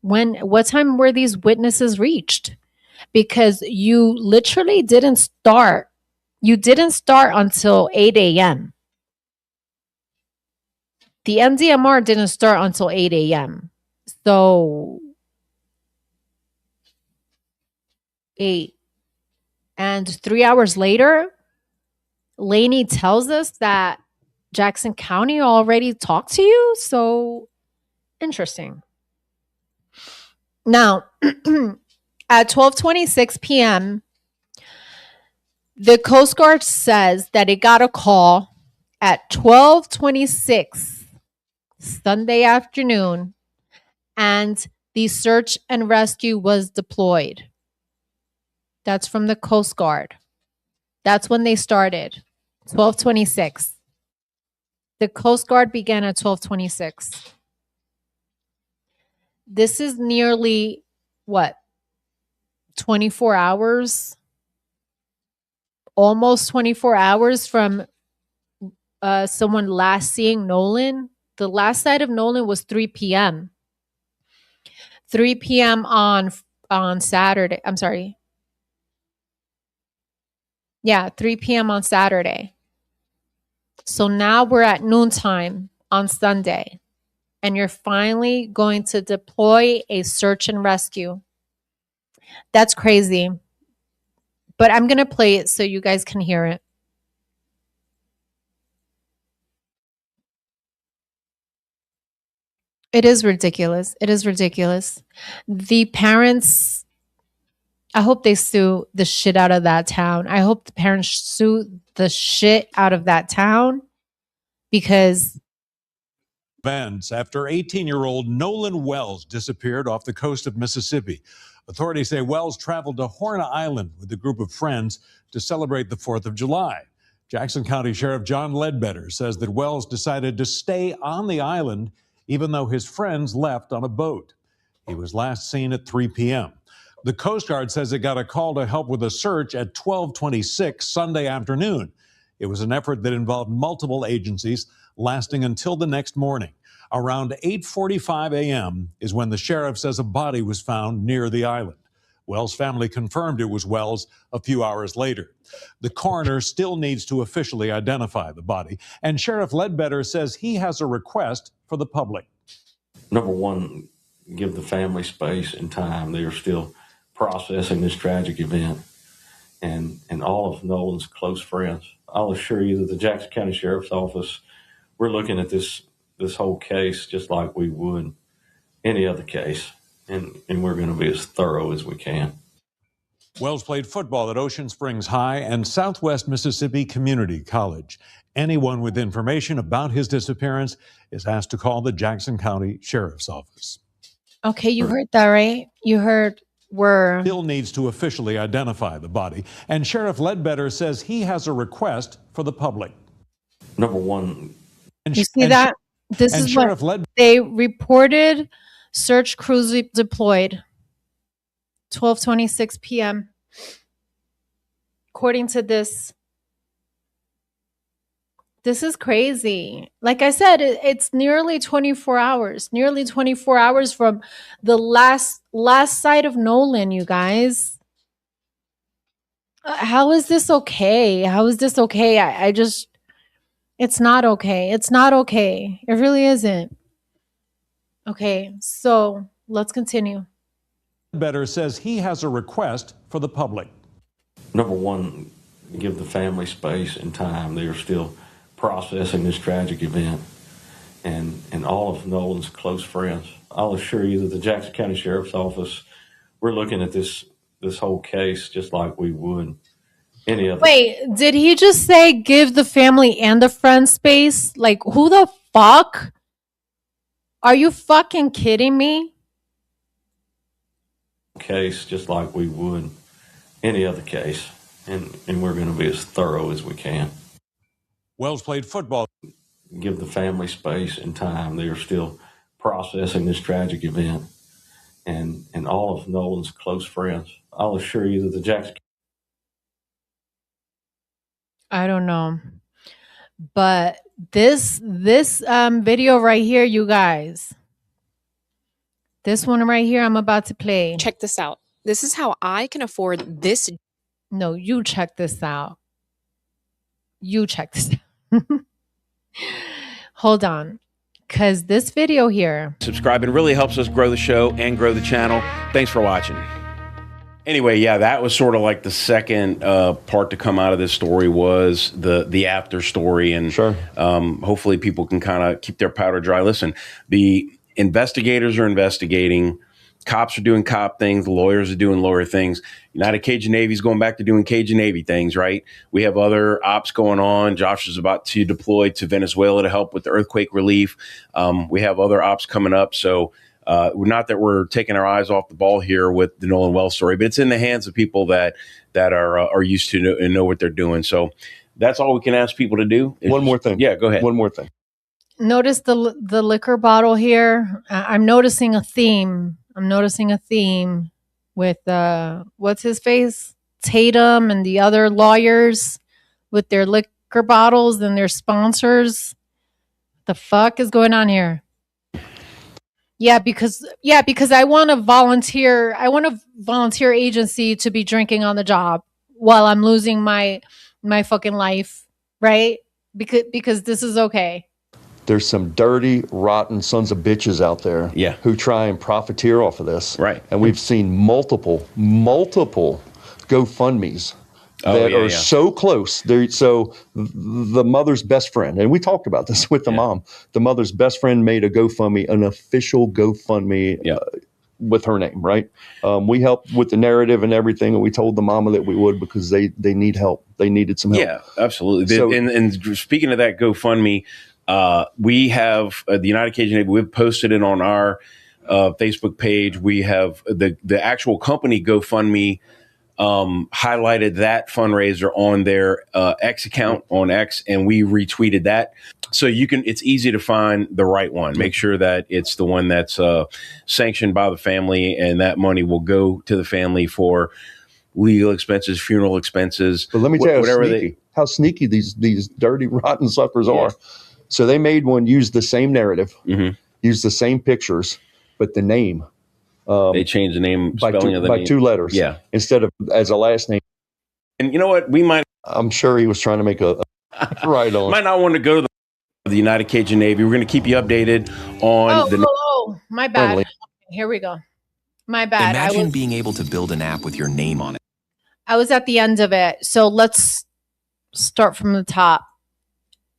What time were these witnesses reached? Because you literally didn't start. You didn't start until 8 a.m. The Mdmr didn't start until 8 a.m. So 8. And 3 hours later, Laney tells us that Jackson County already talked to you. So interesting. Now, at 12:26 p.m., the Coast Guard says that it got a call at 12:26 Sunday afternoon, and the search and rescue was deployed. That's from the Coast Guard. That's when they started. 12:26. The Coast Guard began at 12:26. This is nearly what? 24 hours? Almost 24 hours from someone last seeing Nolan. The last sight of Nolan was 3 p.m. 3 p.m. on Saturday. I'm sorry. Yeah, 3 p.m. on Saturday. So now we're at noontime on Sunday, and you're finally going to deploy a search and rescue. That's crazy. But I'm going to play it so you guys can hear it. It is ridiculous. It is ridiculous. The parents, I hope they sue the shit out of that town. I hope the parents sue the shit out of that town because events after 18-year-old Nolan Wells disappeared off the coast of Mississippi. Authorities say Wells traveled to Horn Island with a group of friends to celebrate the 4th of July. Jackson County Sheriff John Ledbetter says that Wells decided to stay on the island even though his friends left on a boat. He was last seen at 3 p.m. The Coast Guard says it got a call to help with a search at 12:26 Sunday afternoon. It was an effort that involved multiple agencies lasting until the next morning. Around 8:45 a.m. is when the sheriff says a body was found near the island. Wells' family confirmed it was Wells a few hours later. The coroner still needs to officially identify the body, and Sheriff Ledbetter says he has a request for the public. Number one, give the family space and time. They are still processing this tragic event. And all of Nolan's close friends I'll assure you that the Jackson County Sheriff's Office, we're looking at this whole case just like we would any other case, and we're going to be as thorough as we can. Wells played football at Ocean Springs High and Southwest Mississippi Community College. Anyone with information about his disappearance is asked to call the Jackson County Sheriff's Office. Okay, you heard that, right? You heard we're... Still needs to officially identify the body, and Sheriff Ledbetter says he has a request for the public. Number one. You see that? This is what they reported. Search crews deployed. 12:26 p.m. According to this. This is crazy. Like I said, it's nearly 24 hours. Nearly 24 hours from the last sight of Nolan, you guys. How is this okay? How is this okay? I just... It's not okay. It's not okay. It really isn't. Okay, so let's continue. Better says he has a request for the public. Number one, give the family space and time. They are still processing this tragic event, and all of Nolan's close friends. I'll assure you that the Jackson County Sheriff's Office, we're looking at this whole case just like we would any other. Wait, did he just say give the family and the friends space? Like, who the fuck? Are you fucking kidding me? Case just like we would any other case, and we're going to be as thorough as we can. Wells played football. Give the family space and time. They are still processing this tragic event, and all of Nolan's close friends. I'll assure you that the Jackson... I don't know. But this video right here, you guys. This one right here I'm about to play. Check this out. This is how I can afford this. No, you check this out. You check this out. Hold on. Because this video here. Subscribe. It really helps us grow the show and grow the channel. Thanks for watching. Anyway, yeah, that was sort of like the second part to come out of this story was the after story. And sure. Hopefully people can kind of keep their powder dry. Listen, the investigators are investigating. Cops are doing cop things. Lawyers are doing lawyer things. United Cajun Navy is going back to doing Cajun Navy things, right? We have other ops going on. Josh is about to deploy to Venezuela to help with the earthquake relief. We have other ops coming up. So not that we're taking our eyes off the ball here with the Nolan Wells story, but it's in the hands of people that are used to and know what they're doing. So that's all we can ask people to do. One more thing. Yeah, go ahead. One more thing. Notice the liquor bottle here. I'm noticing a theme. With what's his face? Tatum and the other lawyers with their liquor bottles and their sponsors. The fuck is going on here? Yeah, because I want a volunteer agency to be drinking on the job while I'm losing my fucking life, right? Because this is okay. There's some dirty, rotten sons of bitches out there who try and profiteer off of this. Right. And we've seen multiple GoFundMes that are so close. So the mother's best friend, and we talked about this with the mom, the mother's best friend made a GoFundMe, an official GoFundMe with her name, right? We helped with the narrative and everything, and we told the mama that we would because they need help. They needed some help. Yeah, absolutely. So, and speaking of that GoFundMe, we have the United Cajun Navy. We've posted it on our Facebook page. We have the actual company GoFundMe highlighted that fundraiser on their X account on X, and we retweeted that. So it's easy to find the right one. Make sure that it's the one that's sanctioned by the family, and that money will go to the family for legal expenses, funeral expenses. But let me tell you how sneaky these dirty, rotten suckers are. So they made one, use the same narrative, use the same pictures, but the name. They changed the name, spelling of the name. By 2 letters. Yeah. Instead of as a last name. And you know what? I'm sure he was trying to make a right on. Might not want to go to the United Cajun Navy. We're going to keep you updated on my bad. Here we go. My bad. Imagine being able to build an app with your name on it. I was at the end of it. So let's start from the top.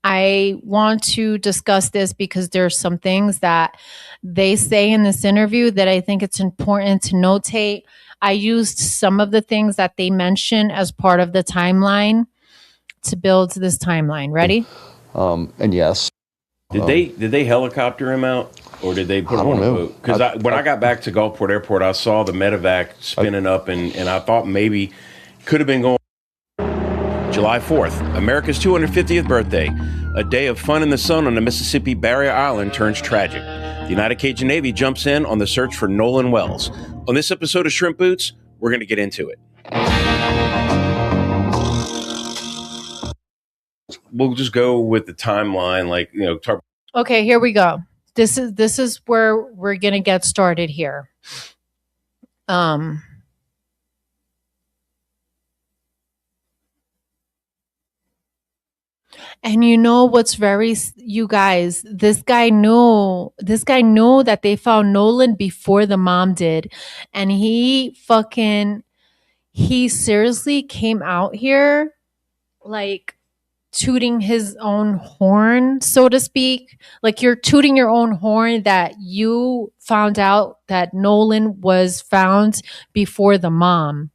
I want to discuss this because there's some things that they say in this interview that I think it's important to notate. I used some of the things that they mention as part of the timeline to build this timeline. Ready? And yes. Did they helicopter him out, or did they put him on a boat? Because when I got back to Gulfport Airport, I saw the medevac spinning up, and I thought maybe could have been going. July 4th, America's 250th birthday. A day of fun in the sun on the Mississippi barrier island turns tragic. The United Cajun Navy jumps in on the search for Nolan Wells. On this episode of Shrimp Boots, we're going to get into it. We'll just go with the timeline, Okay, here we go. This is where we're going to get started here. And you know what's you guys, this guy knew that they found Nolan before the mom did. And he seriously came out here like tooting his own horn, so to speak. Like you're tooting your own horn that you found out that Nolan was found before the mom.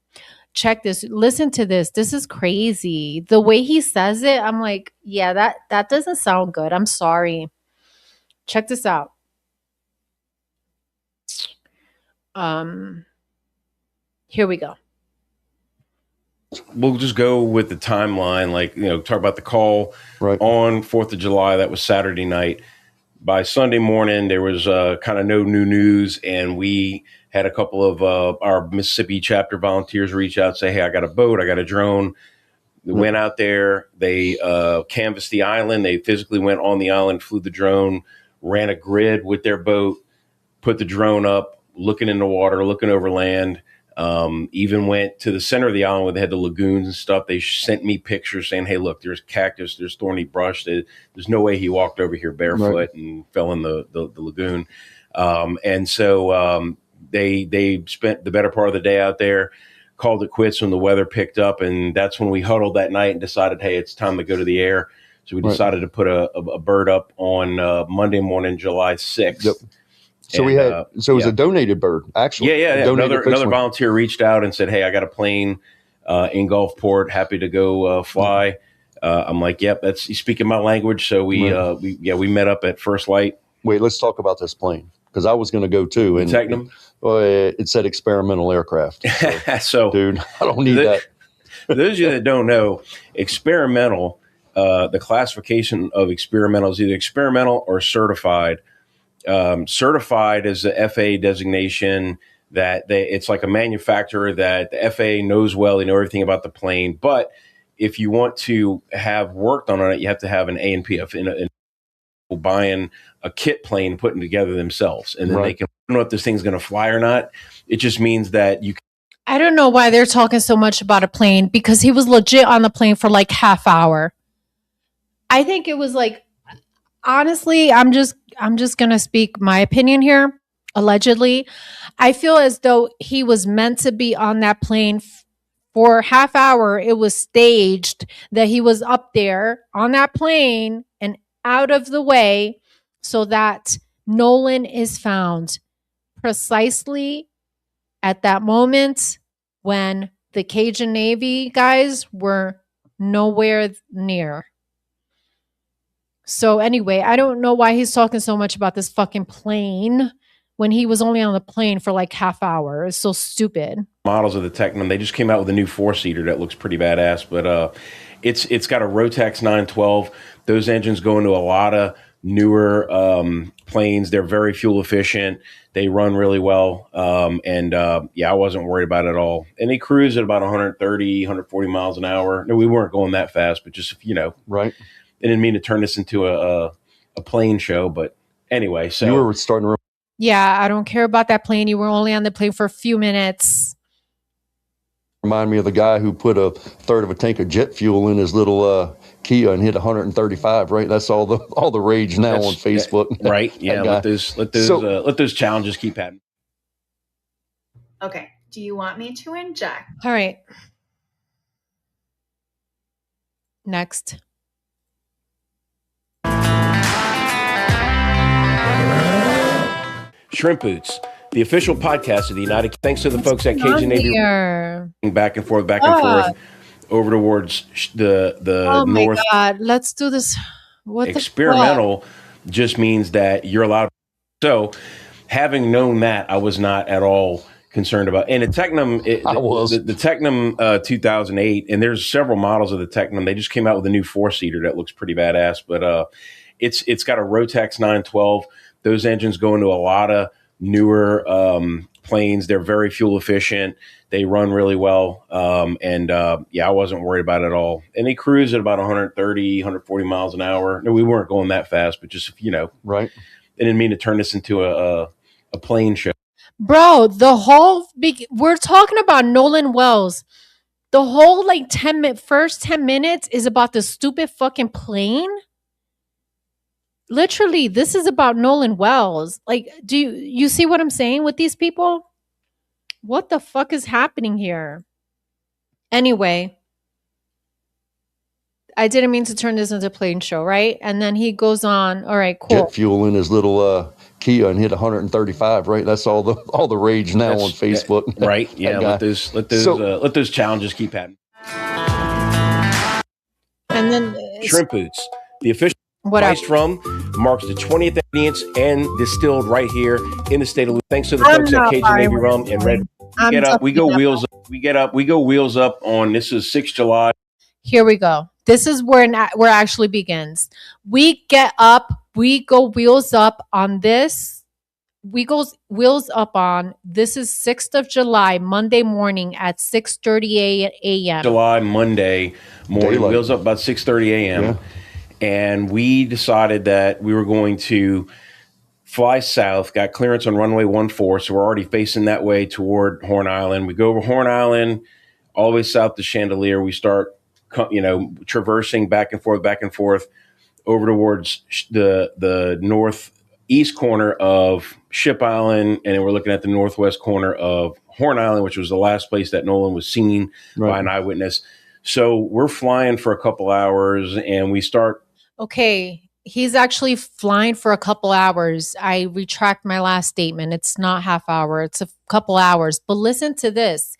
Check this. Listen to this. This is crazy. The way he says it, I'm like, yeah, that doesn't sound good. I'm sorry. Check this out. Here we go. We'll just go with the timeline, talk about the call on 4th of July. That was Saturday night. By Sunday morning, there was kind of no new news, and we had a couple of our Mississippi chapter volunteers reach out and say, hey, I got a boat, I got a drone. They went out there, they canvassed the island, they physically went on the island, flew the drone, ran a grid with their boat, put the drone up, looking in the water, looking over land. Even went to the center of the island where they had the lagoons and stuff. They sent me pictures saying, hey, look, there's cactus, there's thorny brush. There's no way he walked over here barefoot and fell in the lagoon. And so they spent the better part of the day out there, called it quits when the weather picked up. And that's when we huddled that night and decided, hey, it's time to go to the air. So we decided to put a bird up on Monday morning, July 6th. Yep. So it was a donated bird, actually. Yeah. Another volunteer reached out and said, hey, I got a plane in Gulfport, happy to go fly. I'm like, yep, you're speaking my language. So we met up at First Light. Wait, let's talk about this plane, because I was going to go too. And it said experimental aircraft. So dude, I don't need that. Those of you that don't know, experimental, the classification of experimental is either experimental or certified. Certified is the FAA designation that it's like a manufacturer that the FAA knows well, they know everything about the plane. But if you want to have worked on it, you have to have an A&P, buying a kit plane, putting together themselves. And then they can, I don't know if this thing's going to fly or not. It just means that you can. I don't know why they're talking so much about a plane, because he was legit on the plane for like half hour. I think it was like, honestly, I'm just going to speak my opinion here. Allegedly, I feel as though he was meant to be on that plane for half hour. It was staged that he was up there on that plane and out of the way so that Nolan is found precisely at that moment when the Cajun Navy guys were nowhere near. So anyway, I don't know why he's talking so much about this fucking plane when he was only on the plane for like half hour. It's so stupid. Models of the Technam, they just came out with a new 4-seater that looks pretty badass, but it's got a Rotax 912. Those engines go into a lot of newer planes. They're very fuel efficient. They run really well. I wasn't worried about it at all. And they cruise at about 130, 140 miles an hour. No, we weren't going that fast, but just, Right. I didn't mean to turn this into a plane show, but anyway. So you were starting to. Yeah, I don't care about that plane. You were only on the plane for a few minutes. Remind me of the guy who put a third of a tank of jet fuel in his little Kia and hit 135. Right, that's all the rage now on Facebook. Right, yeah. Let those challenges keep happening. Okay. Do you want me to inject? All right. Next. Shrimp Boots, the official podcast of the United. Thanks to the folks at Cajun Navy. Back and forth over towards the oh north. My God, let's do this. What experimental just means that you're allowed. So, having known that, I was not at all concerned about. And the Technum, the Technum 2008, and there's several models of the Technum. They just came out with a new 4-seater that looks pretty badass. But it's got a Rotax 912. Those engines go into a lot of newer planes. They're very fuel efficient. They run really well. I wasn't worried about it at all. And they cruise at about 130, 140 miles an hour. No, we weren't going that fast, but just, right. I didn't mean to turn this into a plane show. Bro, we're talking about Nolan Wells. The whole first 10 minutes is about the stupid fucking plane. Literally, this is about Nolan Wells. Do you see what I'm saying with these people? What the fuck is happening here? Anyway, I didn't mean to turn this into a plane show, right? And then he goes on, all right, cool. Jet fuel in his little Kia and hit 135, right? That's all the rage now on Facebook. Right. Yeah. Let those challenges keep happening. And then Shrimp Boots, the official spiced rum, marks the 20th audience and distilled right here in the state of Louisiana. Thanks to the folks at Cajun Navy Rum and Red. We go wheels up on, this is 6th July. Here we go. This is where it actually begins. We get up, we go wheels up on this. We go wheels up on, this is 6th of July, Monday morning at 6:30 a.m. July, Monday morning, daylight. Wheels up about 6:30 a.m. Yeah. And we decided that we were going to fly south, got clearance on runway 14, so we're already facing that way toward Horn Island. We go over Horn Island, all the way south to Chandelier. We start, traversing back and forth over towards the northeast corner of Ship Island, and then we're looking at the northwest corner of Horn Island, which was the last place that Nolan was seen by an eyewitness. So we're flying for a couple hours, and we start. Okay, he's actually flying for a couple hours. I retract my last statement. It's not half hour. It's a couple hours. But listen to this.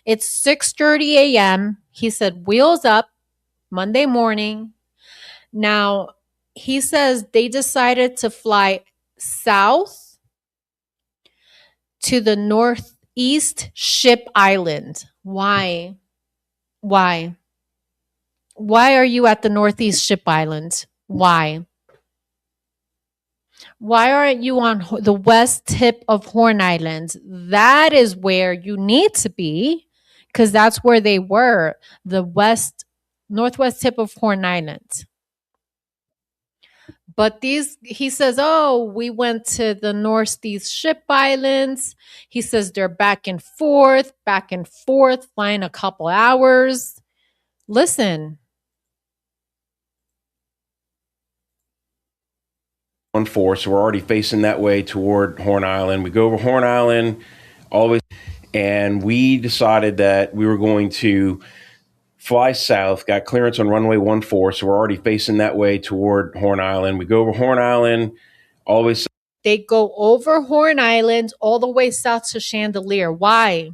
It's 6:30 a.m. He said, wheels up, Monday morning. Now, he says they decided to fly south to the northeast Ship Island. Why? Why are you at the northeast Ship Island? Why aren't you on the west tip of Horn Island? That is where you need to be, because that's where they were, the northwest tip of Horn Island. But he says, oh, we went to the northeast Ship Islands. He says they're back and forth, flying a couple hours. Listen. 14, so we're already facing that way toward Horn Island. We go over Horn Island, always, and we decided that we were going to fly south, got clearance on runway 14, so we're already facing that way toward Horn Island. We go over Horn Island, always. They go over Horn Island all the way south to Chandelier. Why?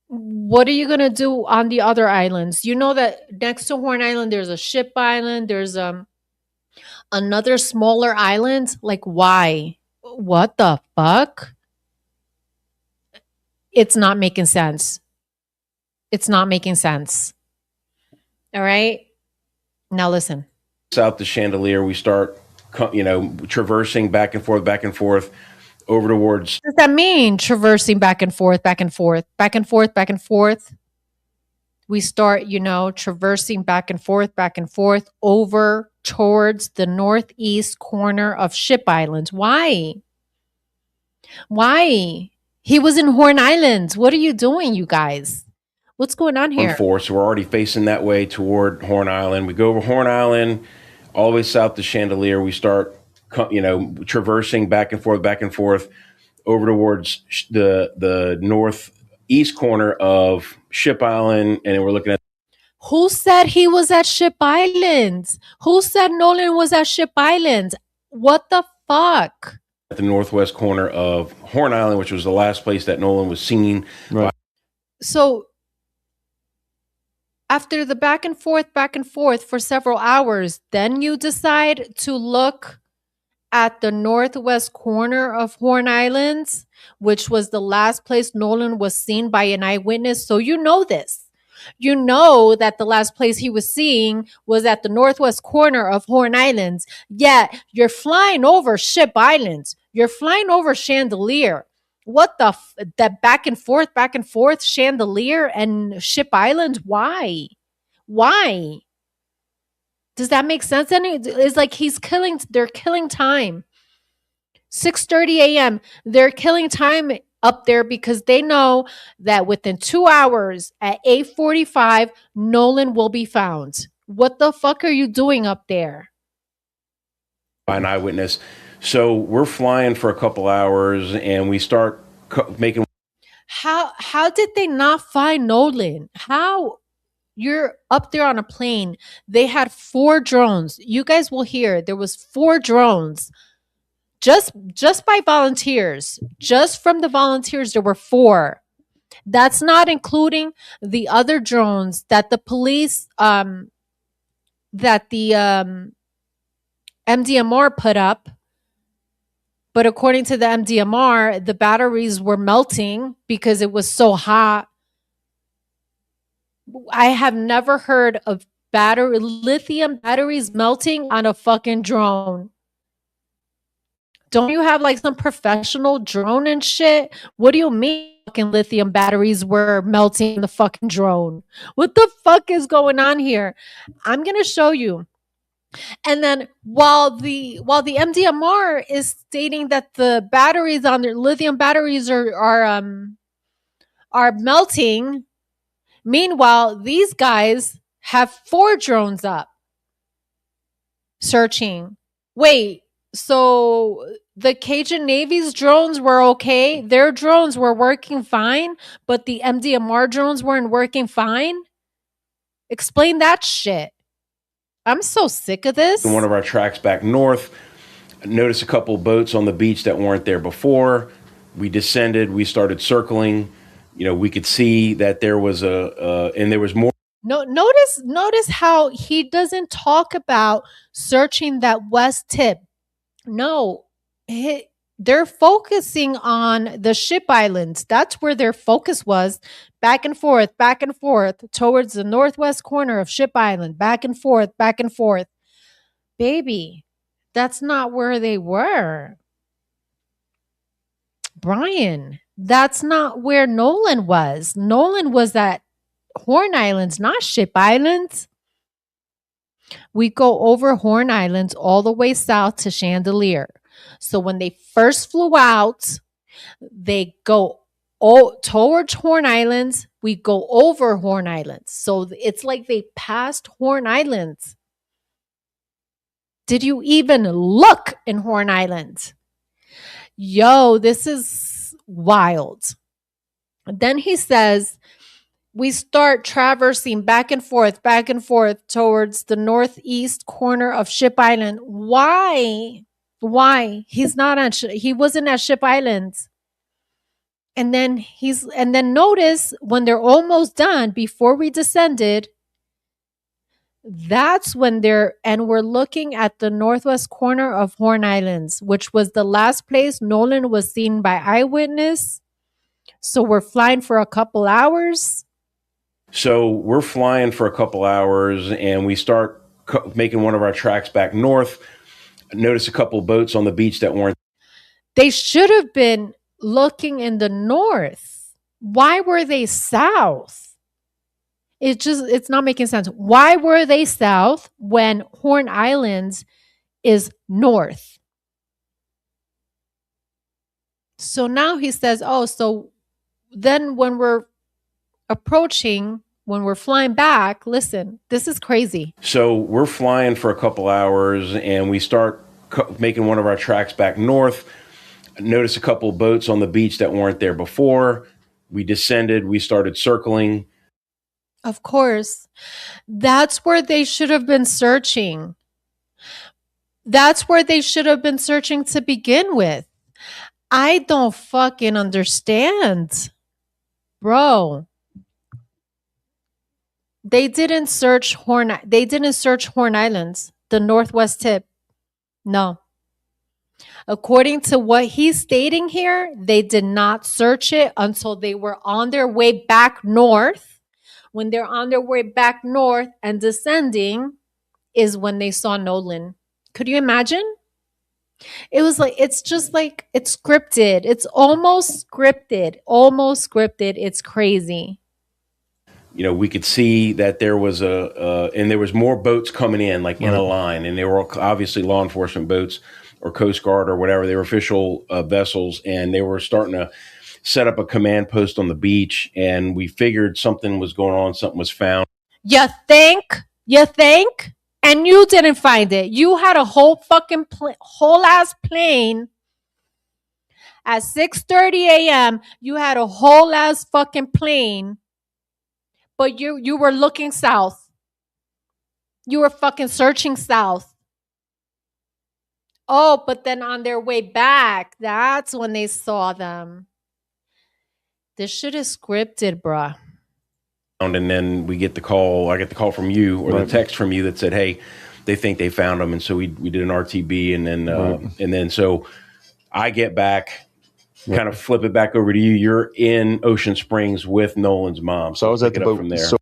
What are you going to do on the other islands? You know that next to Horn Island, there's a Ship Island. There's another smaller island. Why? What the fuck? It's not making sense. All right? Now listen. South to Chandelier, we start, traversing back and forth over towards. What does that mean? Traversing back and forth. We start, traversing back and forth over towards the northeast corner of Ship Island. Why? He was in Horn Island. What are you doing, you guys? What's going on here? 14, so we're already facing that way toward Horn Island. We go over Horn Island, all the way south to Chandelier. We start, traversing back and forth over towards the east corner of Ship Island, and we're looking at. Who said he was at Ship Island? Who said Nolan was at Ship Island? What the fuck? At the northwest corner of Horn Island, which was the last place that Nolan was seen. Right. So after the back and forth for several hours, then you decide to look at the northwest corner of Horn Island, which was the last place Nolan was seen by an eyewitness. So you know this. You know that the last place he was seen was at the northwest corner of Horn Island. Yet you're flying over Ship Island. You're flying over Chandelier. What the that back and forth Chandelier and Ship Island? Why? Why? Does that make sense? And it's like they're killing time. 6:30 a.m. They're killing time up there because they know that within 2 hours at 8:45, Nolan will be found. What the fuck are you doing up there? By an eyewitness. So we're flying for a couple hours and we start making. How did they not find Nolan? How? You're up there on a plane. They had 4 drones. You guys will hear there was 4 drones. Just by volunteers. Just from the volunteers, there were 4. That's not including the other drones that the police that the Mdmr put up. But according to the Mdmr, the batteries were melting because it was so hot. I have never heard of lithium batteries melting on a fucking drone. Don't you have like some professional drone and shit? What do you mean fucking lithium batteries were melting in the fucking drone? What the fuck is going on here? I'm going to show you. And then while the Mdmr is stating that the batteries on their lithium batteries are melting, meanwhile, these guys have 4 drones up searching. Wait, so the Cajun Navy's drones were okay? Their drones were working fine, but the Mdmr drones weren't working fine? Explain that shit. I'm so sick of this. One of our tracks back north, noticed a couple boats on the beach that weren't there before. We descended, we started circling. You know, we could see that there was and there was more. No, notice how he doesn't talk about searching that west tip. No, they're focusing on the Ship Islands. That's where their focus was. Back and forth towards the northwest corner of Ship Island. Back and forth. Baby, that's not where they were. Brian, that's not where Nolan was. Nolan was at Horn Islands, not Ship Islands. We go over Horn Islands all the way south to Chandelier. So when they first flew out, they go towards Horn Islands. We go over Horn Islands. So it's like they passed Horn Islands. Did you even look in Horn Islands? Yo, this is wild. Then he says, we start traversing back and forth towards the northeast corner of Ship Island. Why? He wasn't at Ship Island. And then notice when they're almost done, before we descended, that's when we're looking at the northwest corner of Horn Islands, which was the last place Nolan was seen by eyewitness. So we're flying for a couple hours. And we start making one of our tracks back north. Notice a couple boats on the beach that weren't. They should have been looking in the north. Why were they south? It's not making sense. Why were they south when Horn Islands is north? So now he says, so then when we're flying back, listen, this is crazy. So we're flying for a couple hours and we start making one of our tracks back north. Notice a couple boats on the beach that weren't there before. We descended, we started circling. Of course. That's where they should have been searching. That's where they should have been searching to begin with. I don't fucking understand. Bro. They didn't search Horn Islands, the northwest tip. No. According to what he's stating here, they did not search it until they were on their way back north. When they're on their way back north and descending is when they saw Nolan. Could you imagine? It was like, it's just like, it's scripted. It's almost scripted. Almost scripted. It's crazy. You know, we could see that there was and there was more boats coming in, like in a line, and they were obviously law enforcement boats or Coast Guard or whatever. They were official vessels, and they were starting to set up a command post on the beach, and we figured something was going on, something was found. You think? You think? And you didn't find it. You had a whole fucking whole ass plane at 6:30 a.m. You had a whole ass fucking plane, but you were looking south. You were fucking searching south. Oh, but then on their way back, that's when they saw them. This shit is scripted, bruh. And then we get the call. I get the call from you or the text from you that said, "Hey, they think they found them." And so we did an RTB, and then so I get back, kind of flip it back over to you. You're in Ocean Springs with Nolan's mom. So I was at the boat from there. So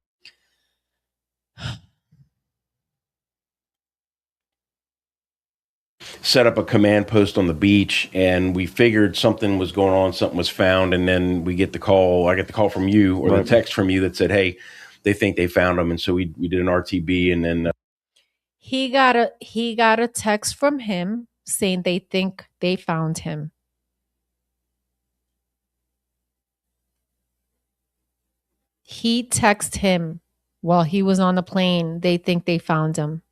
set up a command post on the beach, and we figured something was going on, something was found, and then we get the call. I get the call from you or the text from you that said, "Hey, they think they found them." And so we did an RTB, and then he got a text from him saying they think they found him. He texted him while he was on the plane. They think they found him.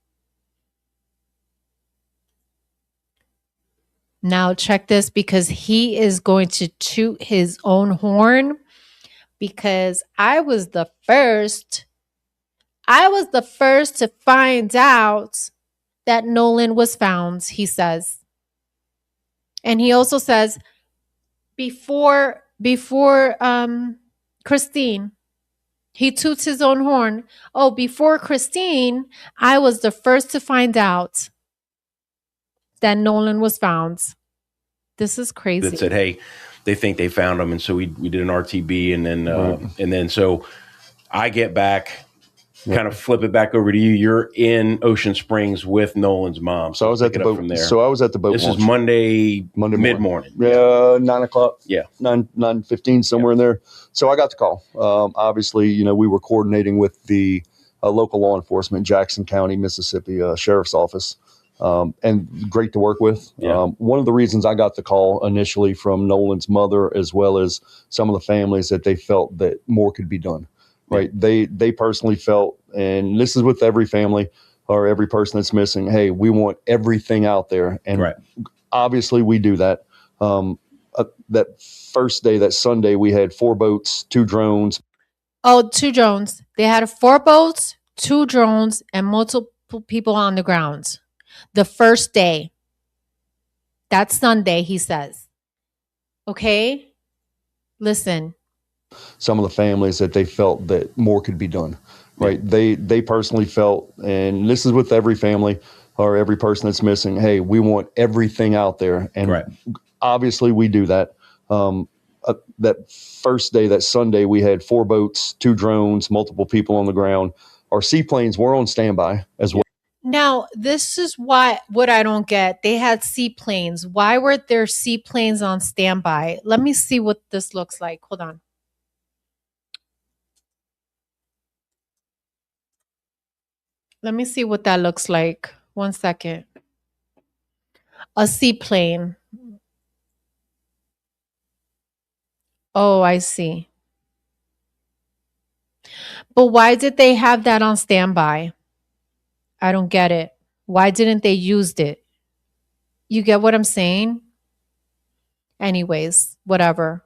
Now check this, because he is going to toot his own horn, because I was the first to find out that Nolan was found, he says. And he also says before Christine, he toots his own horn. Oh, before Christine, I was the first to find out that Nolan was found. This is crazy. That said, "Hey, they think they found him." And so we did an RTB, and then so I get back, kind of flip it back over to you. You're in Ocean Springs with Nolan's mom. So I was at the boat from there. So I was at the boat. This is Monday mid morning. 9 o'clock. Yeah, 9:15, somewhere in there. So I got the call. Obviously, you know, we were coordinating with the local law enforcement, Jackson County, Mississippi Sheriff's Office. And great to work with. Yeah. One of the reasons I got the call initially from Nolan's mother, as well as some of the families, that they felt that more could be done. Right? They personally felt, and this is with every family or every person that's missing, hey, we want everything out there. And obviously we do that. That first day, that Sunday, we had 4 boats, 2 drones. Oh, 2 drones. They had 4 boats, 2 drones, and multiple people on the ground. The first day. That's Sunday, he says. Okay? Listen. Some of the families that they felt that more could be done. Right? They personally felt, and this is with every family or every person that's missing, hey, we want everything out there. And obviously we do that. That first day, that Sunday, we had 4 boats, 2 drones, multiple people on the ground. Our seaplanes were on standby as well. Now, this is what I don't get. They had seaplanes. Why were there seaplanes on standby? Let me see what this looks like. Hold on. Let me see what that looks like. 1 second. A seaplane. Oh, I see. But why did they have that on standby? I don't get it. Why didn't they use it? You get what I'm saying? Anyways, whatever.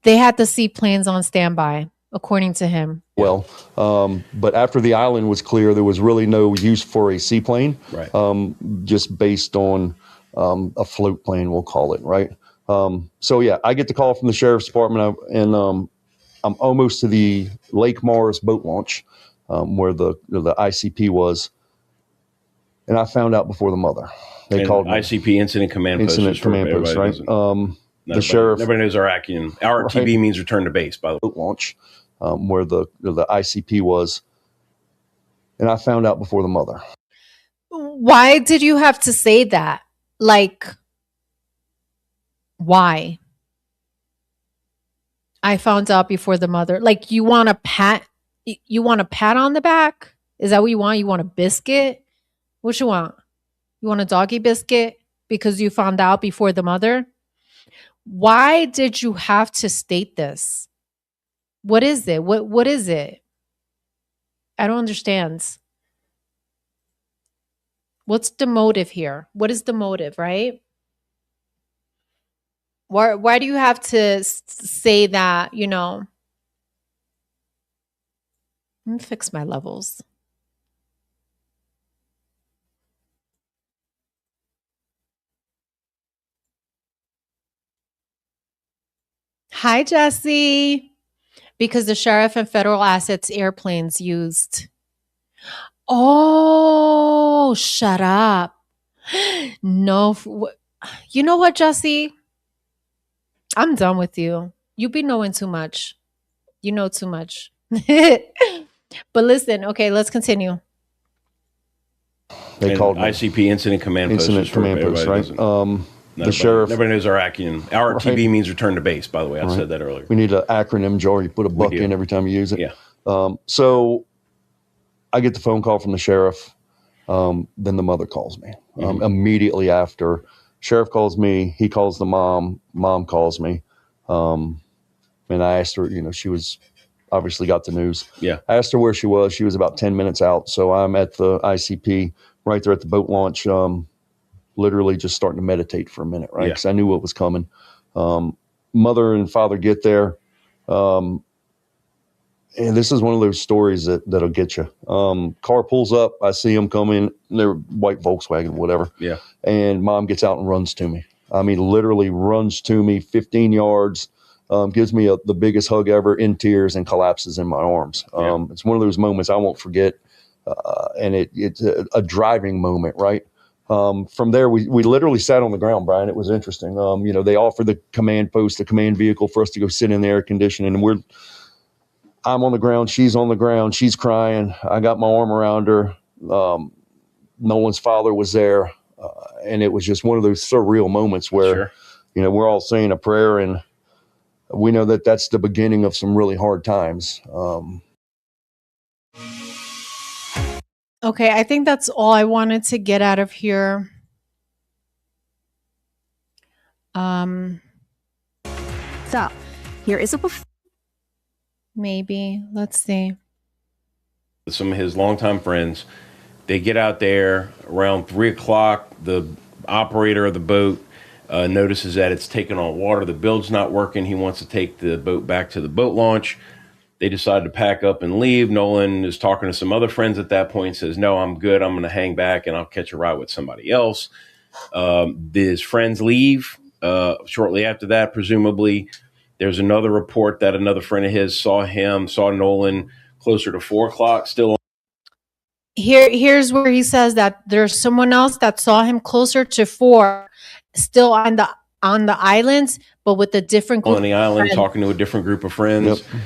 They had the seaplanes on standby, according to him. Well, but after the island was clear, there was really no use for a seaplane, Right. Just based on a float plane, we'll call it, right? So yeah, I get the call from the sheriff's department, and I'm almost to the Lake Mars boat launch, where the ICP was, and I found out before the mother. They called me. ICP, Incident Command Post. Incident Command Post, right? The sheriff. Nobody knows our acronym. RTB right. means return to base, by the way. Boat launch, where the ICP was, and I found out before the mother. Why did you have to say that? Like, why? I found out before the mother. Like, you want a pat? You want a pat on the back? Is that what you want? You want a biscuit? What you want? You want a doggy biscuit because you found out before the mother? Why did you have to state this? What is it? What is it? I don't understand. What's the motive here? What is the motive, right? Why do you have to say that, you know? Let me fix my levels. Hi, Jesse. Because the sheriff and federal assets airplanes used. Oh, shut up. No. You know what, Jesse? I'm done with you. You be knowing too much. You know too much. But listen, okay, let's continue. They called ICP, Incident Command Post. Incident Command Post, right? The sheriff. Nobody knows our acronym. RTB right. means return to base, by the way. I said that earlier. We need an acronym, Joe. You put a buck in every time you use it. Yeah. So I get the phone call from the sheriff. Then the mother calls me immediately after. Sheriff calls me. He calls the mom. Mom calls me. And I asked her, you know, she was obviously got the news. Yeah. I asked her where she was. She was about 10 minutes out. So I'm at the ICP right there at the boat launch, literally just starting to meditate for a minute, right? Because I knew what was coming. Mother and father get there. And this is one of those stories that'll get you. Car pulls up. I see them coming. They're white Volkswagen, whatever. Yeah. And mom gets out and runs to me. I mean, literally runs to me 15 yards, gives me the biggest hug ever, in tears, and collapses in my arms. It's one of those moments I won't forget. And it's a driving moment, right? From there, we literally sat on the ground, Brian. It was interesting. You know, they offered the command post, the command vehicle for us to go sit in the air conditioning. And I'm on the ground. She's on the ground. She's crying. I got my arm around her. Nolan's father was there. And it was just one of those surreal moments where, you know, we're all saying a prayer, and we know that that's the beginning of some really hard times. Okay, I think that's all I wanted to get out of here. So, here is a maybe. Let's see. Some of his longtime friends, they get out there around 3 o'clock. The operator of the boat notices that it's taking on water. The bilge's not working. He wants to take the boat back to the boat launch. They decide to pack up and leave. Nolan is talking to some other friends at that point, says, no, I'm good. I'm going to hang back and I'll catch a ride with somebody else. His friends leave. Shortly after that, presumably, there's another report that another friend of his saw Nolan closer to 4 o'clock still. Here's where he says that there's someone else that saw him closer to 4, still on the islands, but with a different group on the island, talking to a different group of friends. Yep.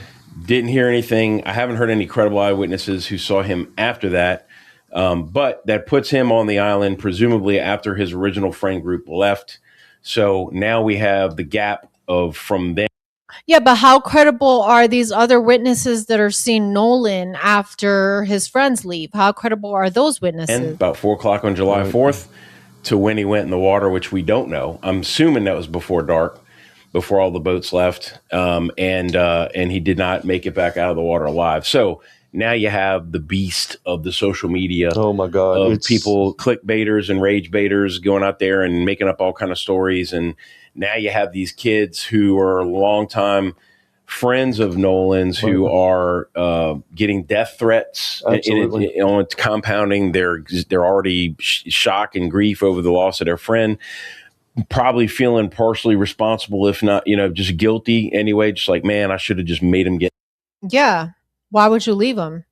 Didn't hear anything. I haven't heard any credible eyewitnesses who saw him after that. But that puts him on the island, presumably after his original friend group left. So now we have the gap from then. Yeah, but how credible are these other witnesses that are seeing Nolan after his friends leave? How credible are those witnesses? And about 4 o'clock on July 4th to when he went in the water, which we don't know. I'm assuming that was before dark, before all the boats left. And he did not make it back out of the water alive. So now you have the beast of the social media. Oh my God. Of people, clickbaiters and rage baiters going out there and making up all kind of stories. And Now you have these kids who are longtime friends of Nolan's who are getting death threats. Absolutely. It's compounding they're already shock and grief over the loss of their friend, probably feeling partially responsible, if not, just guilty anyway. Just like, man, I should have just made him get. Yeah. Why would you leave him?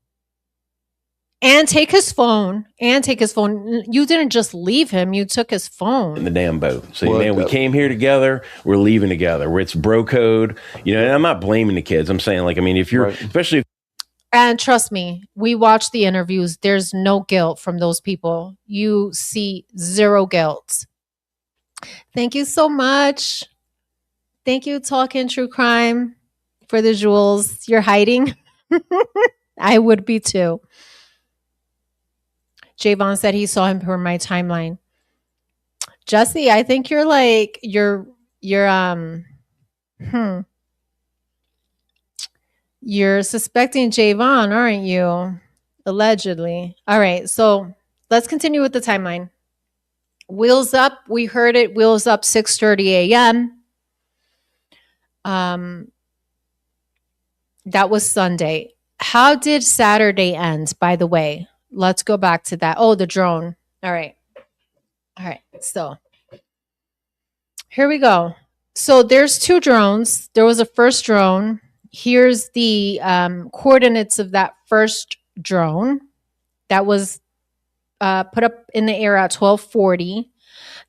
And take his phone. You didn't just leave him. You took his phone. In the damn boat. Say, man, we came here together. We're leaving together. Where it's bro code. And I'm not blaming the kids. I'm saying, like, I mean, if you're, especially. And trust me, we watched the interviews. There's no guilt from those people. You see zero guilt. Thank you so much. Thank you, Talking True Crime, for the jewels you're hiding. I would be too. Javon said he saw him per my timeline. Jesse, I think you're you're suspecting Javon, aren't you? Allegedly. All right, so let's continue with the timeline. Wheels Up, we heard it. Wheels Up, 6:30 a.m. That was Sunday. How did Saturday end, by the way? Let's go back to that. Oh, the drone. All right. So here we go. So there's two drones. There was a first drone. Here's the coordinates of that first drone that was put up in the air at 12:40.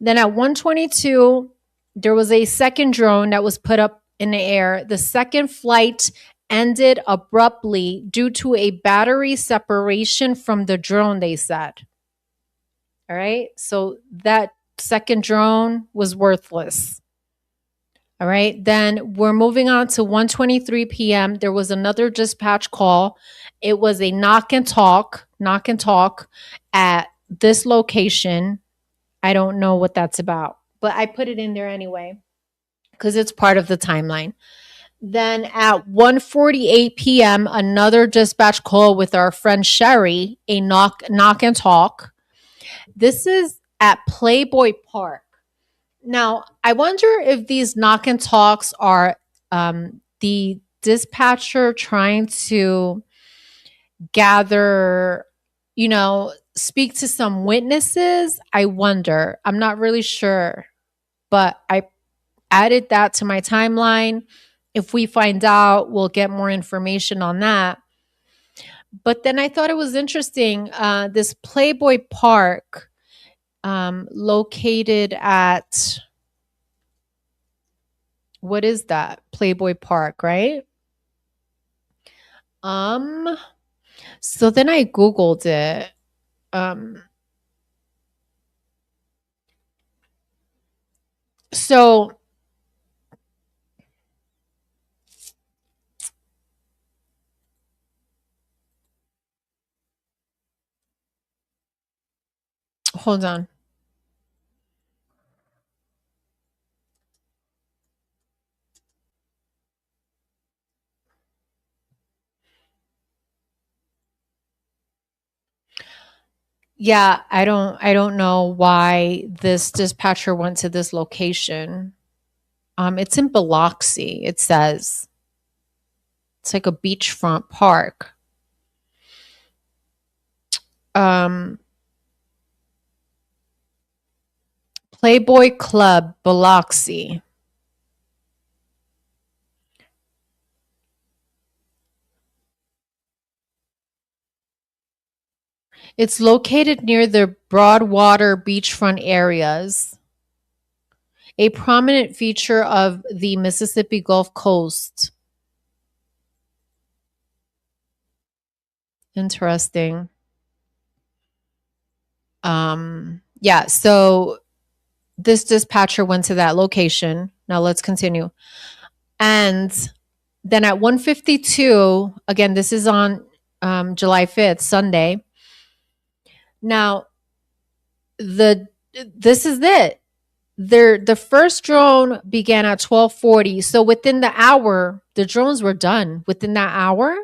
Then at 1:22, there was a second drone that was put up in the air. The second flight ended abruptly due to a battery separation from the drone, they said. All right. So that second drone was worthless. All right. Then we're moving on to 1:23 p.m. There was another dispatch call. It was a knock and talk at this location. I don't know what that's about, but I put it in there anyway because it's part of the timeline. Then at 1:48 p.m., another dispatch call with our friend Sherry, a knock and talk. This is at Playboy Park. Now, I wonder if these knock and talks are the dispatcher trying to gather, speak to some witnesses. I wonder. I'm not really sure, but I added that to my timeline. If we find out, we'll get more information on that. But then I thought it was interesting. This Playboy Park, located at, what is that? Playboy Park, right? So then I Googled it. So hold on. Yeah, I don't know why this dispatcher went to this location. It's in Biloxi, it says. It's like a beachfront park. Playboy Club, Biloxi. It's located near the Broadwater beachfront areas, a prominent feature of the Mississippi Gulf Coast. Interesting. Yeah, so this dispatcher went to that location. Now let's continue. And then at 1:52, again, this is on July 5th, Sunday. Now, this is it. The first drone began at 12:40. So within the hour, the drones were done. Within that hour?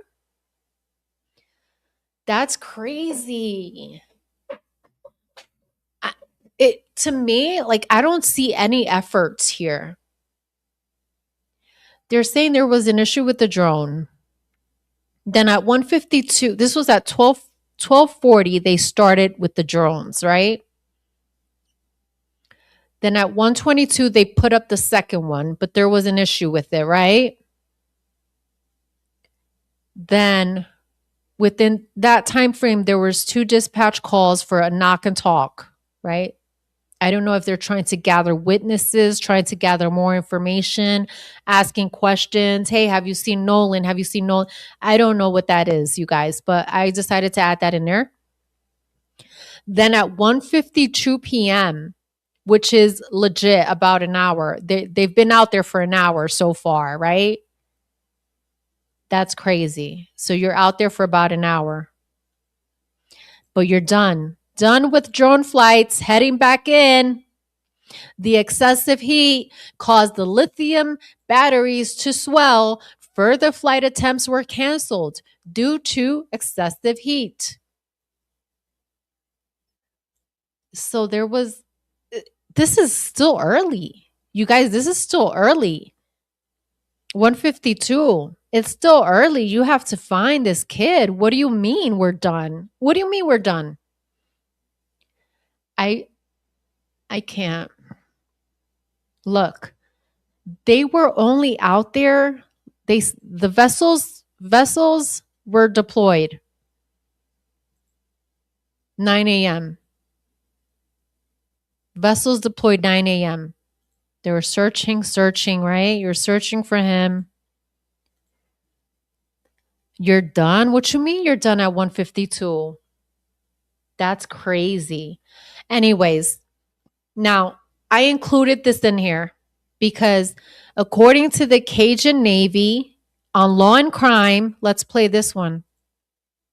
That's crazy. To me, like, I don't see any efforts here. They're saying there was an issue with the drone. Then at 1:52, this was at 12:40, they started with the drones, right? Then at 1:22, they put up the second one, but there was an issue with it, right? Then within that time frame, there was 2 dispatch calls for a knock and talk, right? I don't know if they're trying to gather witnesses, trying to gather more information, asking questions. Hey, have you seen Nolan? Have you seen Nolan? I don't know what that is, you guys, but I decided to add that in there. Then at 1:52 p.m., which is legit about an hour, they've been out there for an hour so far, right? That's crazy. So you're out there for about an hour, but you're done. Done with drone flights, heading back in. The excessive heat caused the lithium batteries to swell. Further flight attempts were canceled due to excessive heat. So this is still early. You guys, this is still early. 1:52. It's still early. You have to find this kid. What do you mean we're done? What do you mean we're done? I can't. Look, they were only out there. The vessels were deployed 9 a.m. Vessels deployed 9 a.m. They were searching, right? You're searching for him. You're done? What you mean you're done at 1:52? That's crazy. Anyways, now I included this in here because according to the Cajun Navy on Law and Crime, let's play this one.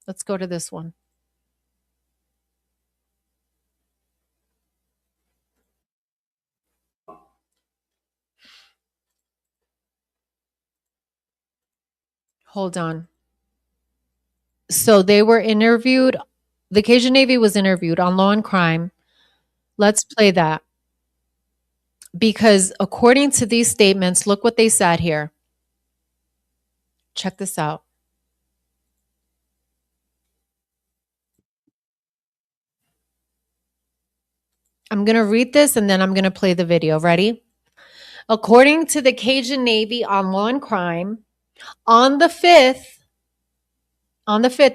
Let's go to this one. Hold on. So they were interviewed. The Cajun Navy was interviewed on Law and Crime. Let's play that. Because according to these statements, look what they said here. Check this out. I'm going to read this and then I'm going to play the video. Ready? According to the Cajun Navy on Law and Crime, on the 5th,